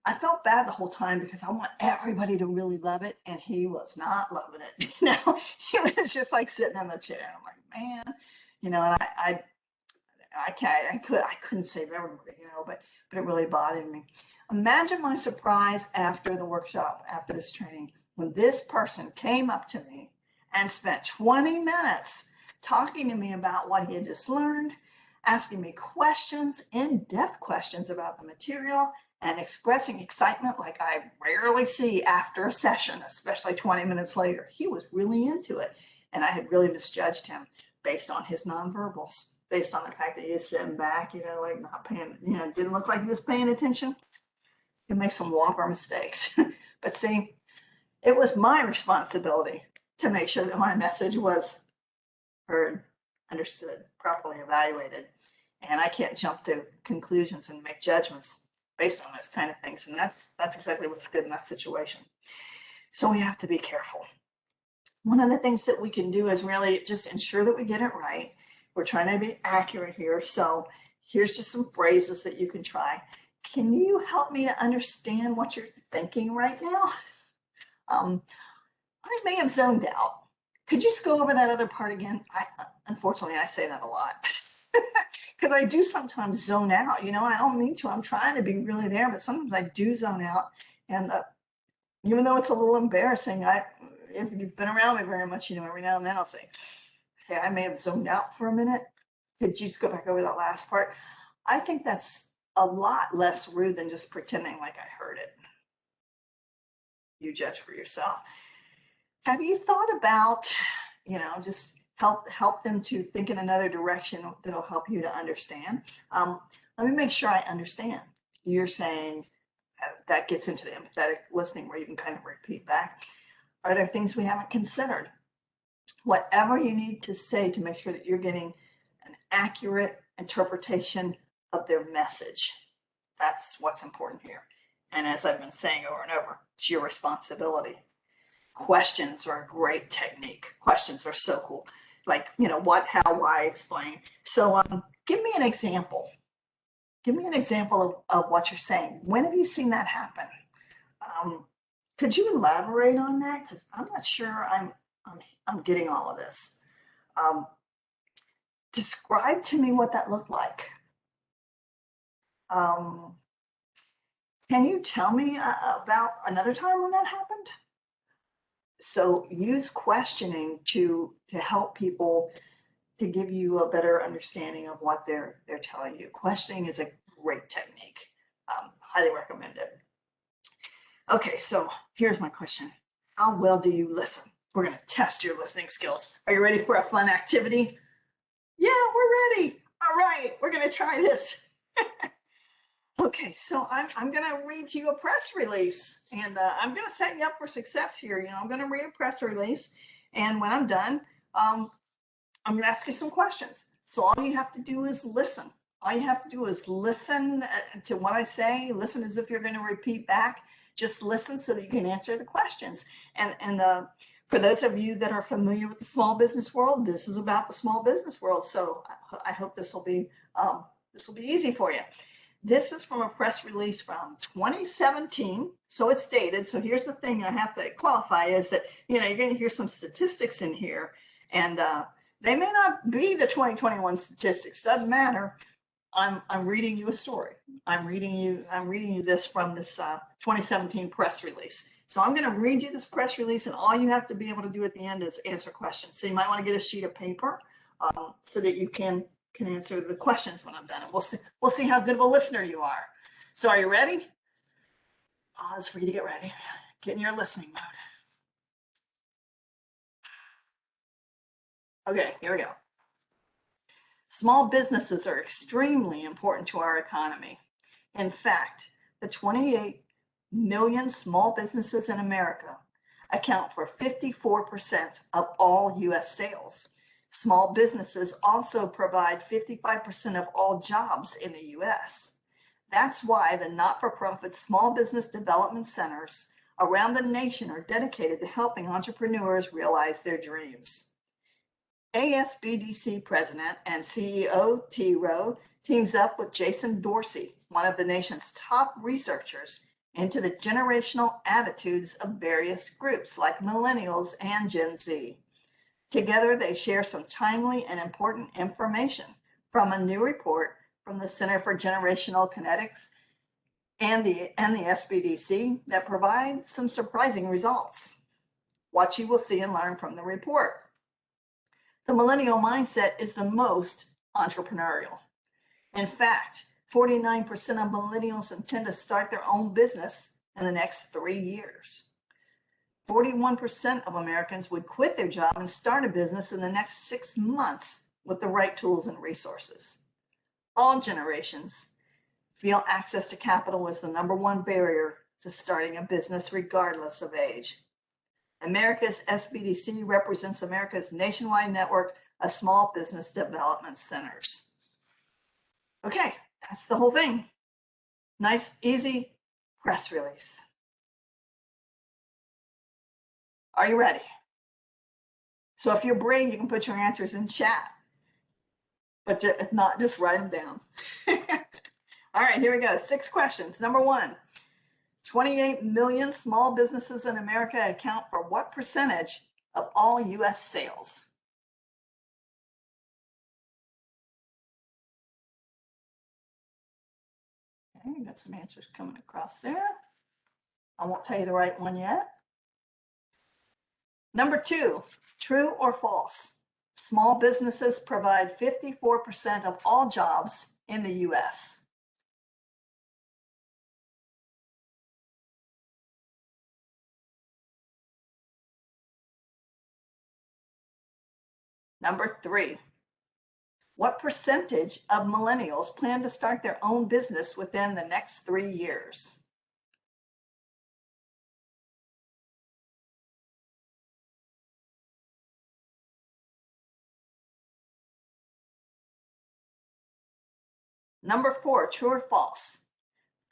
Speaker 1: I felt bad the whole time because I want everybody to really love it, and he was not loving it. You know, he was just like sitting in the chair. I'm like, man, you know, and I couldn't save everybody, you know, but it really bothered me. Imagine my surprise after the workshop, after this training, when this person came up to me and spent 20 minutes talking to me about what he had just learned, asking me questions, in-depth questions about the material, and expressing excitement like I rarely see after a session, especially 20 minutes later. He was really into it, and I had really misjudged him based on his nonverbals, based on the fact that he was sitting back, like not paying, didn't look like he was paying attention. He makes some whopper mistakes. But see, it was my responsibility to make sure that my message was heard, understood, properly evaluated. And I can't jump to conclusions and make judgments based on those kind of things. And that's exactly what we did in that situation. So we have to be careful. One of the things that we can do is really just ensure that we get it right. We're trying to be accurate here. So here's just some phrases that you can try. Can you help me to understand what you're thinking right now? I may have zoned out. Could you just go over that other part again? Unfortunately, I say that a lot because I do sometimes zone out. I don't mean to. I'm trying to be really there, but sometimes I do zone out. And even though it's a little embarrassing, if you've been around me very much, every now and then I'll say, hey, I may have zoned out for a minute. Could you just go back over that last part? I think that's a lot less rude than just pretending like I heard it. You judge for yourself. Have you thought about, just help them to think in another direction that'll help you to understand? Let me make sure I understand. You're saying that gets into the empathetic listening where you can kind of repeat back. Are there things we haven't considered? Whatever you need to say to make sure that you're getting an accurate interpretation of their message. That's what's important here. And as I've been saying over and over, it's your responsibility. Questions are a great technique. Questions are so cool. Like, what, how, why, explain. So give me an example. Give me an example of what you're saying. When have you seen that happen? Could you elaborate on that? Because I'm not sure I'm getting all of this. Describe to me what that looked like. Can you tell me about another time when that happened? So use questioning to help people to give you a better understanding of what they're telling you. Questioning is a great technique. Highly recommend it. Okay, so here's my question. How well do you listen? We're going to test your listening skills. Are you ready for a fun activity? Yeah, we're ready. All right, we're going to try this. Okay, so I'm going to read you a press release, and I'm going to set you up for success here. I'm going to read a press release, and when I'm done, I'm going to ask you some questions. So all you have to do is listen. All you have to do is listen to what I say. Listen as if you're going to repeat back. Just listen so that you can answer the questions. And for those of you that are familiar with the small business world, this is about the small business world. So I hope this will be easy for you. This is from a press release from 2017. So it's dated. So here's the thing I have to qualify is that, you're going to hear some statistics in here, and they may not be the 2021 statistics. Doesn't matter. I'm reading you a story. I'm reading you this from this 2017 press release. So I'm going to read you this press release, and all you have to be able to do at the end is answer questions. So you might want to get a sheet of paper so that you can answer the questions when I'm done. And we'll see how good of a listener you are. So are you ready? Pause for you to get ready. Get in your listening mode. Okay, here we go. Small businesses are extremely important to our economy. In fact, the 28 million small businesses in America account for 54% of all U.S. sales. Small businesses also provide 55% of all jobs in the U.S. That's why the not-for-profit small business development centers around the nation are dedicated to helping entrepreneurs realize their dreams. ASBDC President and CEO T. Rowe teams up with Jason Dorsey, one of the nation's top researchers into the generational attitudes of various groups like millennials and Gen Z. Together, they share some timely and important information from a new report from the Center for Generational Kinetics and the SBDC that provide some surprising results. What you will see and learn from the report. The millennial mindset is the most entrepreneurial. In fact, 49% of millennials intend to start their own business in the next 3 years. 41% of Americans would quit their job and start a business in the next 6 months with the right tools and resources. All generations feel access to capital is the #1 barrier to starting a business regardless of age. America's SBDC represents America's nationwide network of small business development centers. Okay, that's the whole thing. Nice, easy press release. Are you ready? So if you're brave, you can put your answers in chat. But if not, just write them down. All right, here we go. 6 questions. Number 1, 28 million small businesses in America account for what percentage of all U.S. sales? Okay, got some answers coming across there. I won't tell you the right one yet. Number 2, true or false? Small businesses provide 54% of all jobs in the U.S. Number 3, what percentage of millennials plan to start their own business within the next 3 years? Number 4, true or false?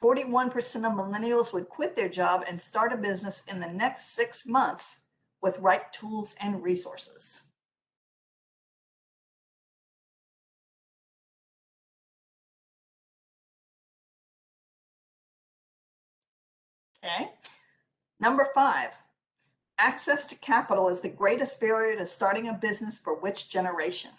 Speaker 1: 41% of millennials would quit their job and start a business in the next 6 months with right tools and resources. Okay. Number 5, access to capital is the greatest barrier to starting a business for which generation?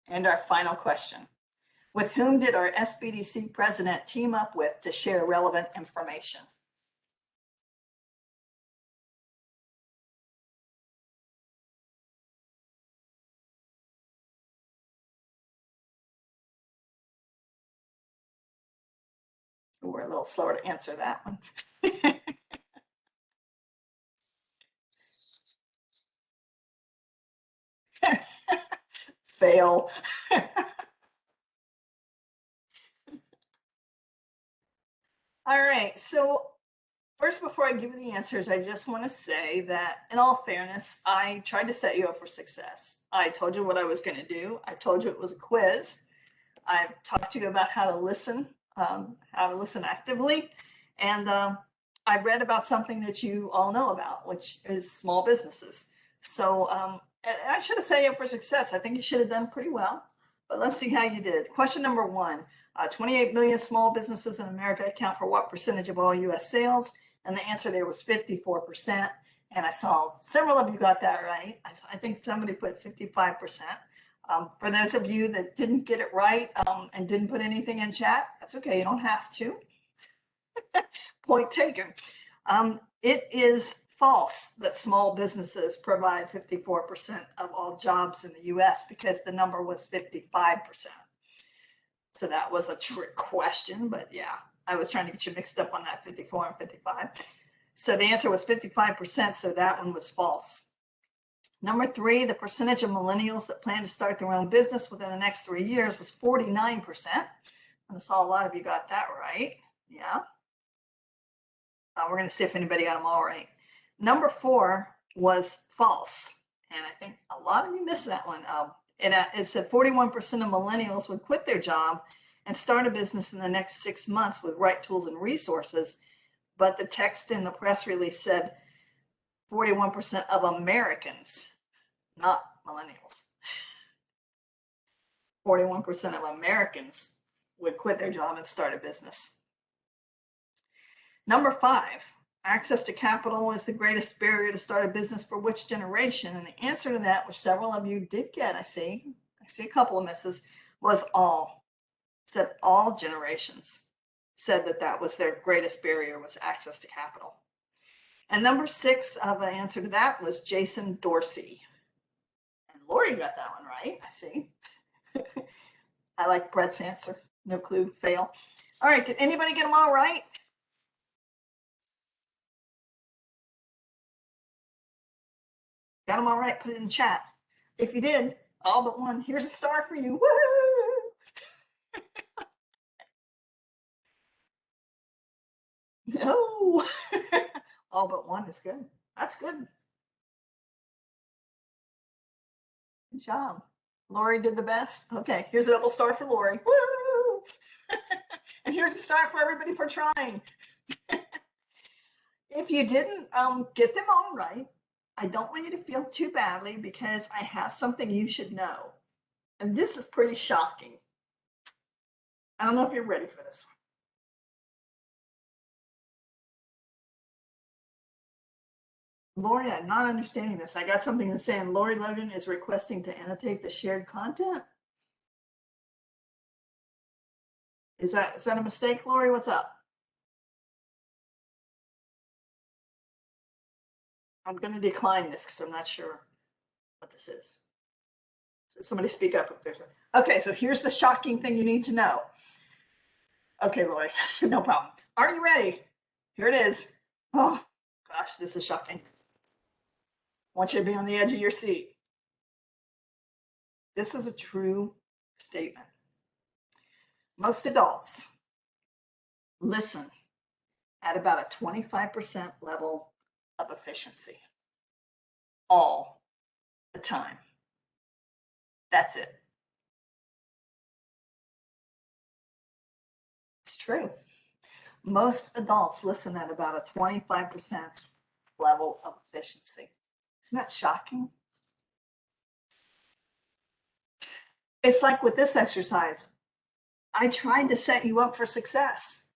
Speaker 1: And our final question, with whom did our SBDC president team up with to share relevant information? We're a little slower to answer that one. Fail. All right, so first, before I give you the answers, I just want to say that in all fairness, I tried to set you up for success. I told you what I was going to do. I told you it was a quiz. I've talked to you about how to listen actively. And I read about something that you all know about, which is small businesses. So I should have set you up for success. I think you should have done pretty well, but let's see how you did. Question number 1, 28 million small businesses in America account for what percentage of all U.S. sales? And the answer there was 54%. And I saw several of you got that right. I think somebody put 55%. For those of you that didn't get it right and didn't put anything in chat, that's okay. You don't have to. Point taken. It is false that small businesses provide 54% of all jobs in the U.S. because the number was 55%. So that was a trick question, but yeah, I was trying to get you mixed up on that 54 and 55. So the answer was 55%, so that one was false. Number 3, the percentage of millennials that plan to start their own business within the next 3 years was 49%. And I saw a lot of you got that right. Yeah. We're going to see if anybody got them all right. Number 4 was false. And I think a lot of you missed that one. It said 41% of millennials would quit their job and start a business in the next 6 months with right tools and resources. But the text in the press release said 41% of Americans, not millennials. 41% of Americans would quit their job and start a business. Number 5, access to capital is the greatest barrier to start a business for which generation? And the answer to that, which several of you did get, I see a couple of misses, was all. It said all generations. said that that was their greatest barrier, was access to capital. And number 6 of the answer to that was Jason Dorsey. And Lori got that one right, I see. I like Brett's answer. No clue, fail. All right, did anybody get them all right? Got them all right, put it in chat. If you did, all but one, here's a star for you. Woo! No. All but one is good. That's good. Good job. Lori did the best. Okay, here's a double star for Lori. Woo! And here's a star for everybody for trying. If you didn't get them all right, I don't want you to feel too badly, because I have something you should know. And this is pretty shocking. I don't know if you're ready for this one. Lori, I'm not understanding this. I got something that's saying Lori Logan is requesting to annotate the shared content. Is that a mistake, Lori? What's up? I'm going to decline this because I'm not sure what this is. So somebody speak up if there's a... Okay, so here's the shocking thing you need to know. Okay, Lori, no problem. Are you ready? Here it is. Oh, gosh, this is shocking. I want you to be on the edge of your seat. This is a true statement. Most adults listen at about a 25% level of efficiency all the time. That's it. It's true. Most adults listen at about a 25% level of efficiency. Isn't that shocking? It's like with this exercise. I tried to set you up for success,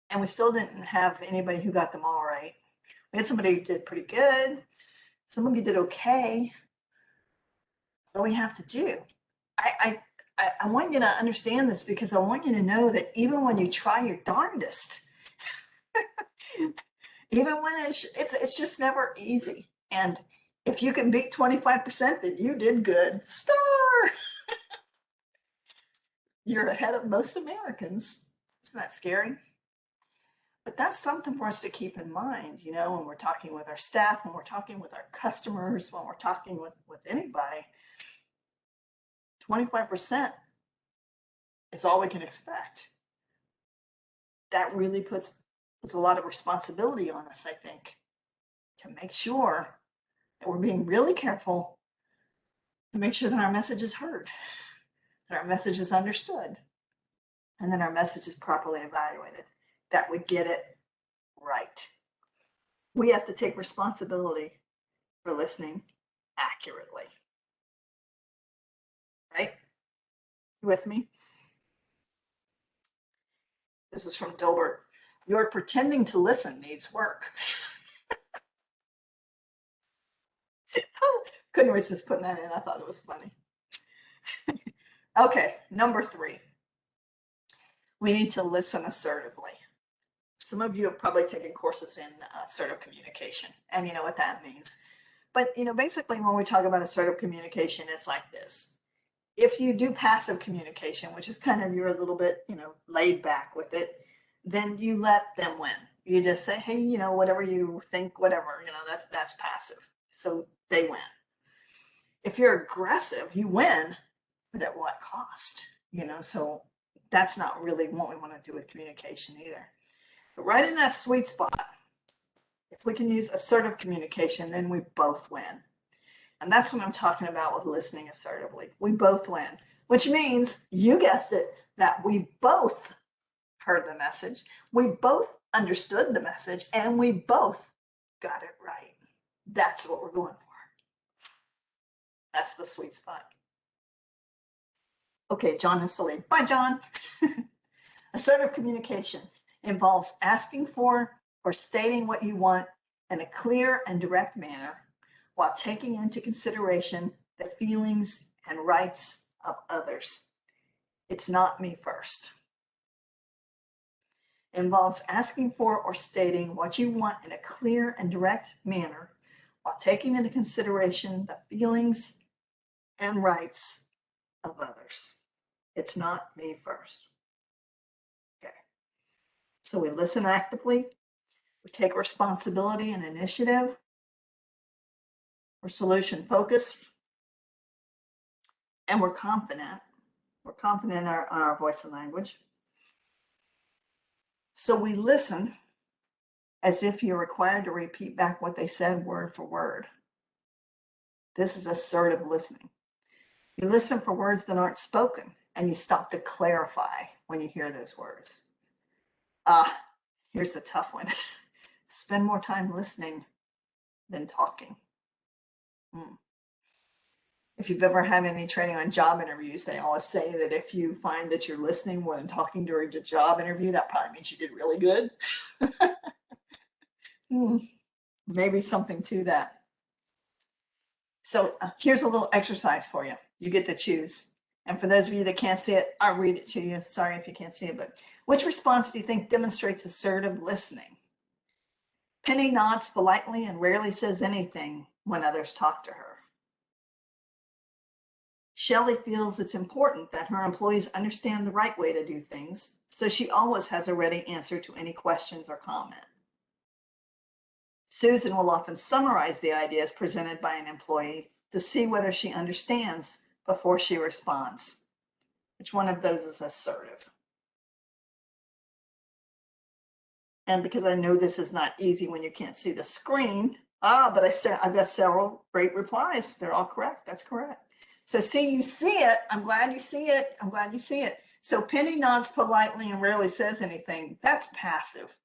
Speaker 1: and we still didn't have anybody who got them all right. We had somebody who did pretty good. Some of you did okay. What we have to do, I want you to understand this, because I want you to know that even when you try your darndest, even when it's just never easy. And if you can beat 25%, then you did good. Star! You're ahead of most Americans. Isn't that scary? But that's something for us to keep in mind, you know, when we're talking with our staff, when we're talking with our customers, when we're talking with anybody. 25% is all we can expect. That really puts a lot of responsibility on us, I think, to make sure that we're being really careful to make sure that our message is heard, that our message is understood, and that our message is properly evaluated, that we get it right. We have to take responsibility for listening accurately. Right? You with me? This is from Dilbert. Your pretending to listen needs work. Couldn't resist putting that in. I thought it was funny. Okay, number 3. We need to listen assertively. Some of you have probably taken courses in assertive communication, and you know what that means. But, you know, basically when we talk about assertive communication, it's like this. If you do passive communication, which is kind of, you're a little bit, you know, laid back with it, then you let them win. You just say, hey, you know, whatever you think, whatever, you know, that's passive. So they win. If you're aggressive, you win, but at what cost? You know, so that's not really what we want to do with communication either. But right in that sweet spot, if we can use assertive communication, then we both win. And that's what I'm talking about with listening assertively. We both win, which means, you guessed it, that we both heard the message, we both understood the message, and we both got it right. That's what we're going for. That's the sweet spot. Okay, John has to leave. Bye, John. Assertive communication involves asking for or stating what you want in a clear and direct manner, while taking into consideration the feelings and rights of others. It's not me first. involves asking for or stating what you want in a clear and direct manner while taking into consideration the feelings and rights of others. It's not me first. Okay. So we listen actively, we take responsibility and initiative, we're solution focused, and we're confident. We're confident in our voice and language. So we listen as if you're required to repeat back what they said word for word. This is assertive listening. You listen for words that aren't spoken, and you stop to clarify when you hear those words. Here's the tough one. Spend more time listening than talking. If you've ever had any training on job interviews, they always say that if you find that you're listening more than talking during a job interview, that probably means you did really good. Maybe something to that. So here's a little exercise for you. You get to choose. And for those of you that can't see it, I'll read it to you. Sorry if you can't see it, but which response do you think demonstrates assertive listening? Penny nods politely and rarely says anything when others talk to her. Shelley feels it's important that her employees understand the right way to do things, so she always has a ready answer to any questions or comment. Susan will often summarize the ideas presented by an employee to see whether she understands before she responds. Which one of those is assertive? And because I know this is not easy when you can't see the screen, but I've got several great replies. They're all correct. That's correct. So see, you see it. I'm glad you see it. I'm glad you see it. So Penny nods politely and rarely says anything. That's passive.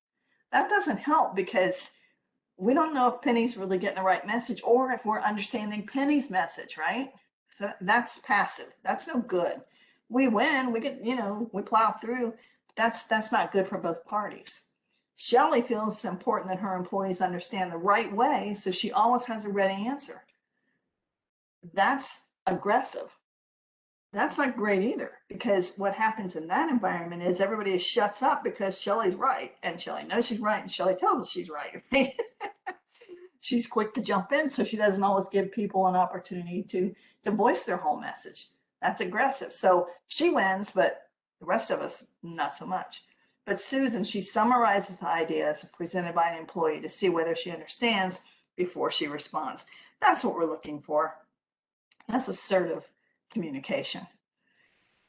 Speaker 1: That doesn't help because we don't know if Penny's really getting the right message or if we're understanding Penny's message, right? So that's passive. That's no good. We win. We get, we plow through. That's not good for both parties. Shelley feels it's important that her employees understand the right way, so she always has a ready answer. That's aggressive. That's not great either, because what happens in that environment is everybody shuts up because Shelley's right, and Shelley knows she's right, and Shelley tells us she's right. She's quick to jump in, so she doesn't always give people an opportunity to voice their whole message. That's aggressive. So she wins, but the rest of us, not so much. But Susan, she summarizes the ideas presented by an employee to see whether she understands before she responds. That's what we're looking for. That's assertive communication.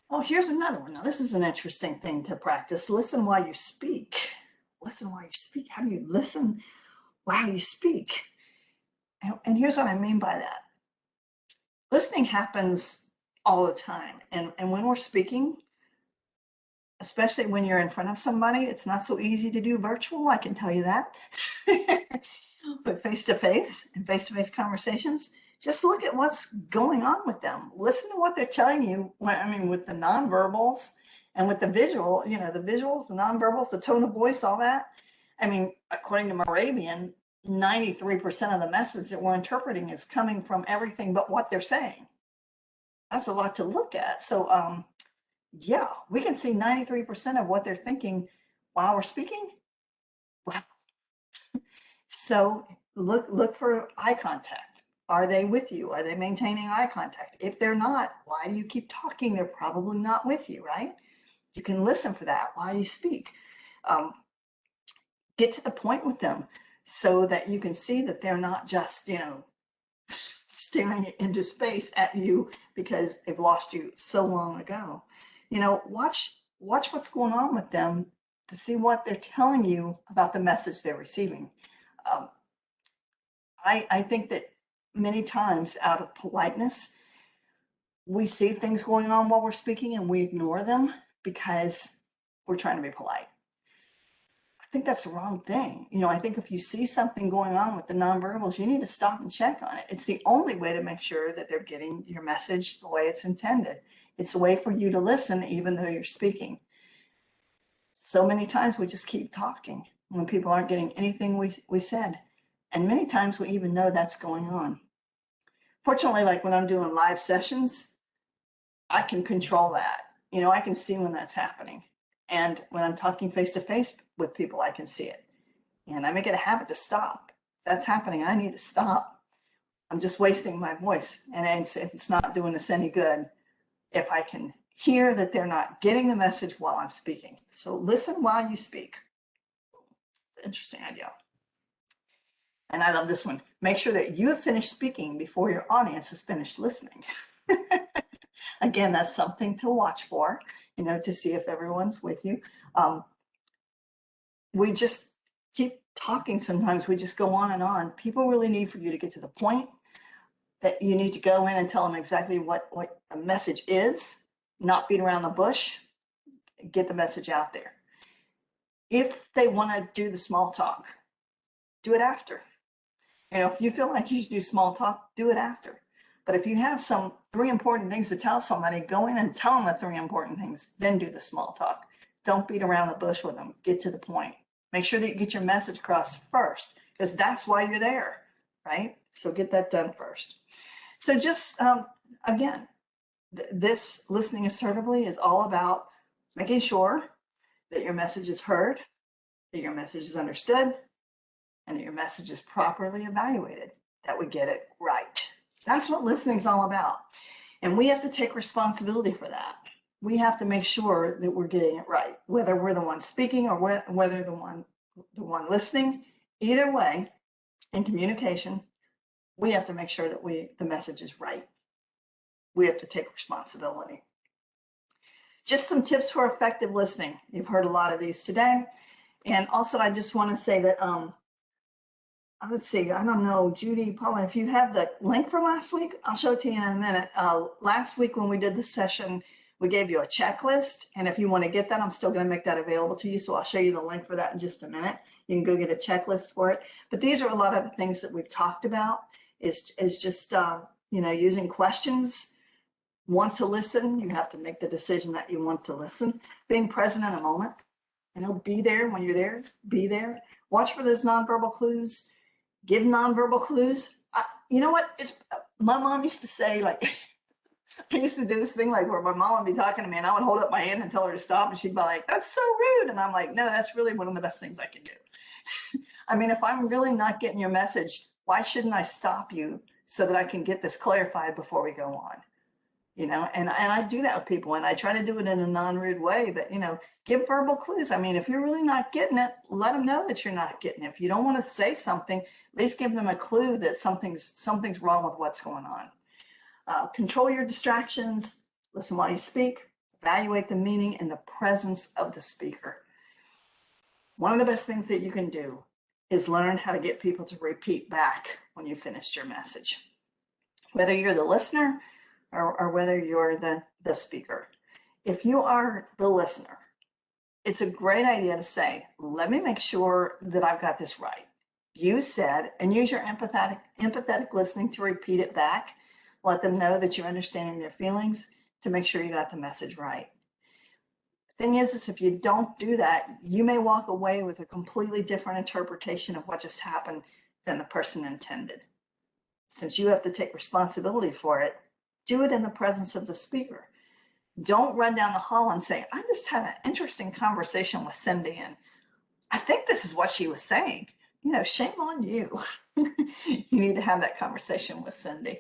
Speaker 1: Oh, here's another one. Now, this is an interesting thing to practice. Listen while you speak. Listen while you speak. How do you listen while you speak? And here's what I mean by that. Listening happens all the time. And when we're speaking, especially when you're in front of somebody, it's not so easy to do virtual, I can tell you that. But face-to-face and face-to-face conversations, just look at what's going on with them. Listen to what they're telling you. With the nonverbals and with the visual, the visuals, the nonverbals, the tone of voice, all that. According to Moravian, 93% of the message that we're interpreting is coming from everything but what they're saying. That's a lot to look at. So, yeah, we can see 93% of what they're thinking while we're speaking. Wow. So look for eye contact. Are they with you? Are they maintaining eye contact? If they're not, why do you keep talking? They're probably not with you, right? You can listen for that while you speak. Get to the point with them so that you can see that they're not just, staring into space at you because they've lost you so long ago. Watch what's going on with them to see what they're telling you about the message they're receiving. I think that many times out of politeness, we see things going on while we're speaking and we ignore them because we're trying to be polite. I think that's the wrong thing. I think if you see something going on with the nonverbals, you need to stop and check on it. It's the only way to make sure that they're getting your message the way it's intended. It's a way for you to listen even though you're speaking. So many times we just keep talking when people aren't getting anything we said. And many times we even know that's going on. Fortunately, like when I'm doing live sessions, I can control that. I can see when that's happening. And when I'm talking face to face, with people, I can see it. And I make it a habit to stop. If that's happening, I need to stop. I'm just wasting my voice, and it's not doing us any good if I can hear that they're not getting the message while I'm speaking. So listen while you speak. It's an interesting idea. And I love this one. Make sure that you have finished speaking before your audience has finished listening. Again, that's something to watch for, to see if everyone's with you. We just keep talking sometimes. We just go on and on. People really need for you to get to the point, that you need to go in and tell them exactly what the message is, not beat around the bush, get the message out there. If they want to do the small talk, do it after. If you feel like you should do small talk, do it after. But if you have some 3 important things to tell somebody, go in and tell them the 3 important things, then do the small talk. Don't beat around the bush with them. Get to the point. Make sure that you get your message across first, because that's why you're there, right? So get that done first. So just, again, this listening assertively is all about making sure that your message is heard, that your message is understood, and that your message is properly evaluated, that we get it right. That's what listening is all about. And we have to take responsibility for that. We have to make sure that we're getting it right, whether we're the one speaking or whether the one listening. Either way, in communication, we have to make sure that the message is right. We have to take responsibility. Just some tips for effective listening. You've heard a lot of these today. And also, I just want to say that, let's see, I don't know, Judy, Paula, if you have the link from last week, I'll show it to you in a minute. Last week when we did the session, we gave you a checklist. And if you want to get that, I'm still going to make that available to you. So I'll show you the link for that in just a minute. You can go get a checklist for it. But these are a lot of the things that we've talked about, is just, using questions. Want to listen, you have to make the decision that you want to listen. Being present in a moment, be there when you're there, be there. Watch for those nonverbal clues. Give nonverbal clues. You know what? My mom used to say, like, I used to do this thing like where my mom would be talking to me and I would hold up my hand and tell her to stop, and she'd be like, "That's so rude." And I'm like, "No, that's really one of the best things I can do." I mean, if I'm really not getting your message, why shouldn't I stop you so that I can get this clarified before we go on? And I do that with people, and I try to do it in a non-rude way, but, give verbal clues. I mean, if you're really not getting it, let them know that you're not getting it. If you don't want to say something, at least give them a clue that something's wrong with what's going on. Control your distractions, listen while you speak, evaluate the meaning in the presence of the speaker. One of the best things that you can do is learn how to get people to repeat back when you finished your message. Whether you're the listener or whether you're the speaker. If you are the listener, it's a great idea to say, "Let me make sure that I've got this right. You said," and use your empathetic listening to repeat it back. Let them know that you're understanding their feelings to make sure you got the message right. The thing is if you don't do that, you may walk away with a completely different interpretation of what just happened than the person intended. Since you have to take responsibility for it, do it in the presence of the speaker. Don't run down the hall and say, "I just had an interesting conversation with Cindy, and I think this is what she was saying." Shame on you. You need to have that conversation with Cindy.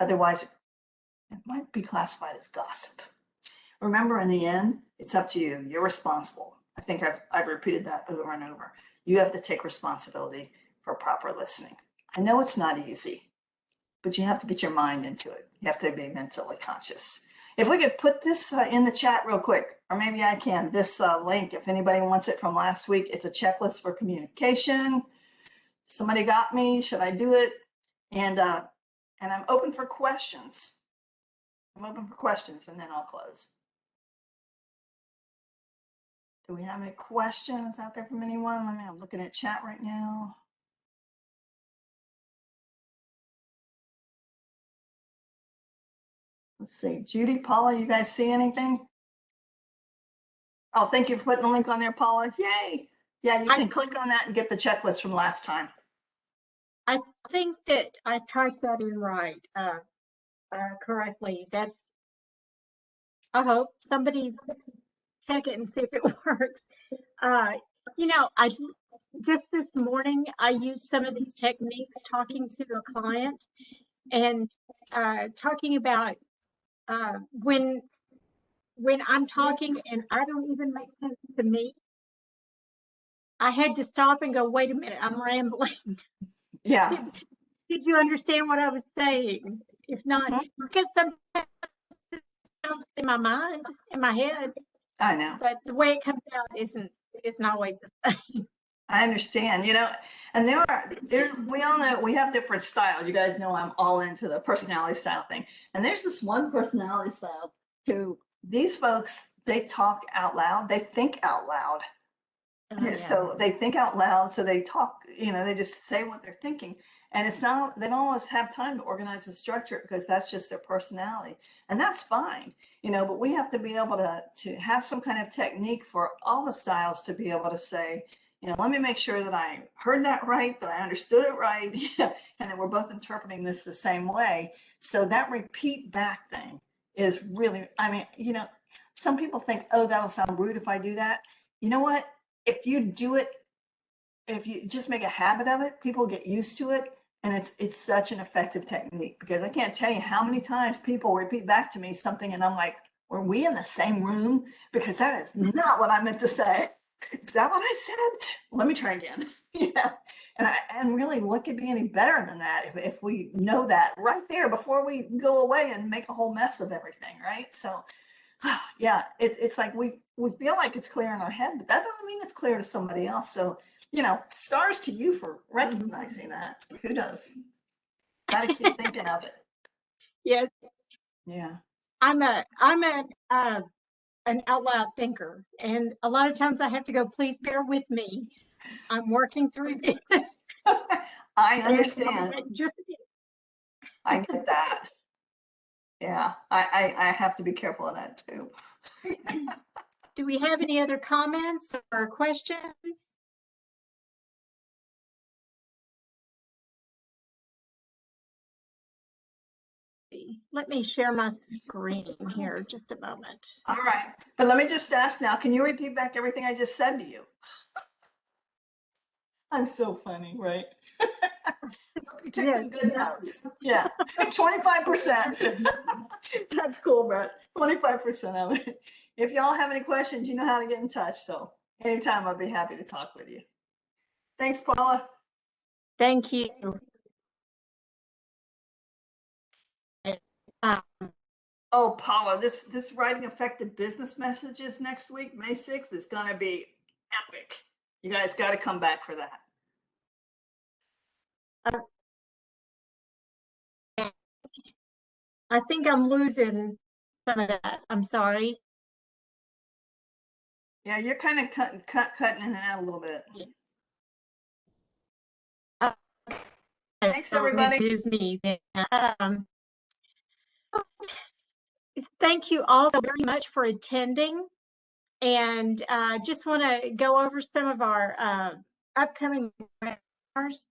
Speaker 1: Otherwise, it might be classified as gossip. Remember, in the end, it's up to you. You're responsible. I think I've repeated that over and over. You have to take responsibility for proper listening. I know it's not easy, but you have to get your mind into it. You have to be mentally conscious. If we could put this in the chat real quick, or maybe I can, this link, if anybody wants it from last week, it's a checklist for communication. Somebody got me, should I do it? And I'm open for questions. I'm open for questions, and then I'll close. Do we have any questions out there from anyone? I'm looking at chat right now. Let's see, Judy, Paula, you guys see anything? Oh, thank you for putting the link on there, Paula. Yay. Yeah, you can click on that and get the checklist from last time.
Speaker 2: I think that I typed that in right, correctly. I hope somebody check it and see if it works. You know, I just this morning I used some of these techniques talking to a client and talking about when I'm talking and I don't even make sense to me. I had to stop and go, wait a minute, I'm rambling.
Speaker 1: Yeah.
Speaker 2: Did you understand what I was saying? If not,
Speaker 1: Mhm.
Speaker 2: because sometimes it sounds in my mind, in my head,
Speaker 1: I know.
Speaker 2: but the way it comes out isn't always the same.
Speaker 1: I understand, and we all know we have different styles. You guys know I'm all into the personality style thing. And there's this one personality style who these folks, they talk out loud, they think out loud.
Speaker 2: Oh yeah.
Speaker 1: So they think out loud, so they talk, they just say what they're thinking. And it's not, they don't always have time to organize and structure it because that's just their personality. And that's fine, but we have to be able to have some kind of technique for all the styles to be able to say, let me make sure that I heard that right, that I understood it right, and that we're both interpreting this the same way. So that repeat back thing is really, I mean, some people think, oh, that'll sound rude if I do that. You know what? If you do it, if you just make a habit of it, people get used to it. And it's such an effective technique because I can't tell you how many times people repeat back to me something and I'm like, were we in the same room? Because that is not what I meant to say. Is that what I said? Let me try again. Yeah. And really, what could be any better than that if we know that right there before we go away and make a whole mess of everything, right? So yeah, it's like we feel like it's clear in our head, but that doesn't mean it's clear to somebody else. So, stars to you for recognizing that. Kudos. Gotta keep thinking of it.
Speaker 2: Yes,
Speaker 1: Yeah.
Speaker 2: I'm an out loud thinker, and a lot of times I have to go, please bear with me. I'm working through this.
Speaker 1: I
Speaker 2: And
Speaker 1: understand.
Speaker 2: just
Speaker 1: I get that. Yeah. I have to be careful of that too.
Speaker 2: do we have any other comments or questions? Let me share my screen here just a moment.
Speaker 1: All right. But let me just ask now, can you repeat back everything I just said to you? I'm so funny, right? You took some
Speaker 2: Yes,
Speaker 1: good notes. Yeah. 25%. That's cool, Brett. 25% of it. If y'all have any questions, you know how to get in touch. So anytime I'd be happy to talk with you. Thanks, Paula.
Speaker 2: thank you. Um,
Speaker 1: Oh, Paula, this writing effective business messages next week, May 6th, is gonna be epic. You guys got to come back for that.
Speaker 2: I think I'm losing some of that. I'm sorry.
Speaker 1: Yeah, you're kind of cutting in and out a little bit. Thanks, everybody.
Speaker 2: Disney. Thank you all so very much for attending. And just want to go over some of our upcoming webinars.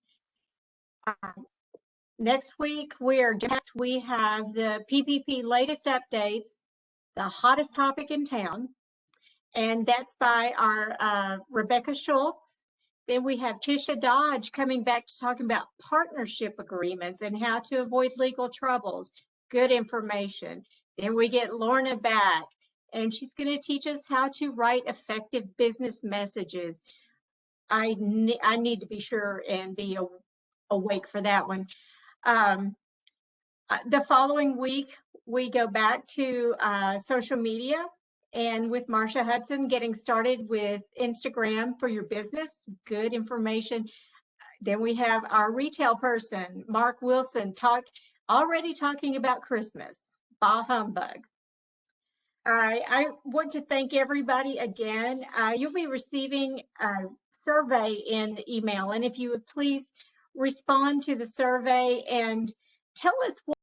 Speaker 2: Next week, we have the PPP latest updates, the hottest topic in town, and that's by our Rebecca Schultz. Then we have Tisha Dodge coming back to talking about partnership agreements and how to avoid legal troubles. Good information. Then we get Lorna back, and she's going to teach us how to write effective business messages. I need to be sure and be awake for that one. The following week, we go back to social media and with Marsha Hudson getting started with Instagram for your business. Good information. Then we have our retail person, Mark Wilson, already talking about Christmas. Bah humbug. All right, I want to thank everybody again. You'll be receiving a survey in the email, and if you would please respond to the survey and tell us what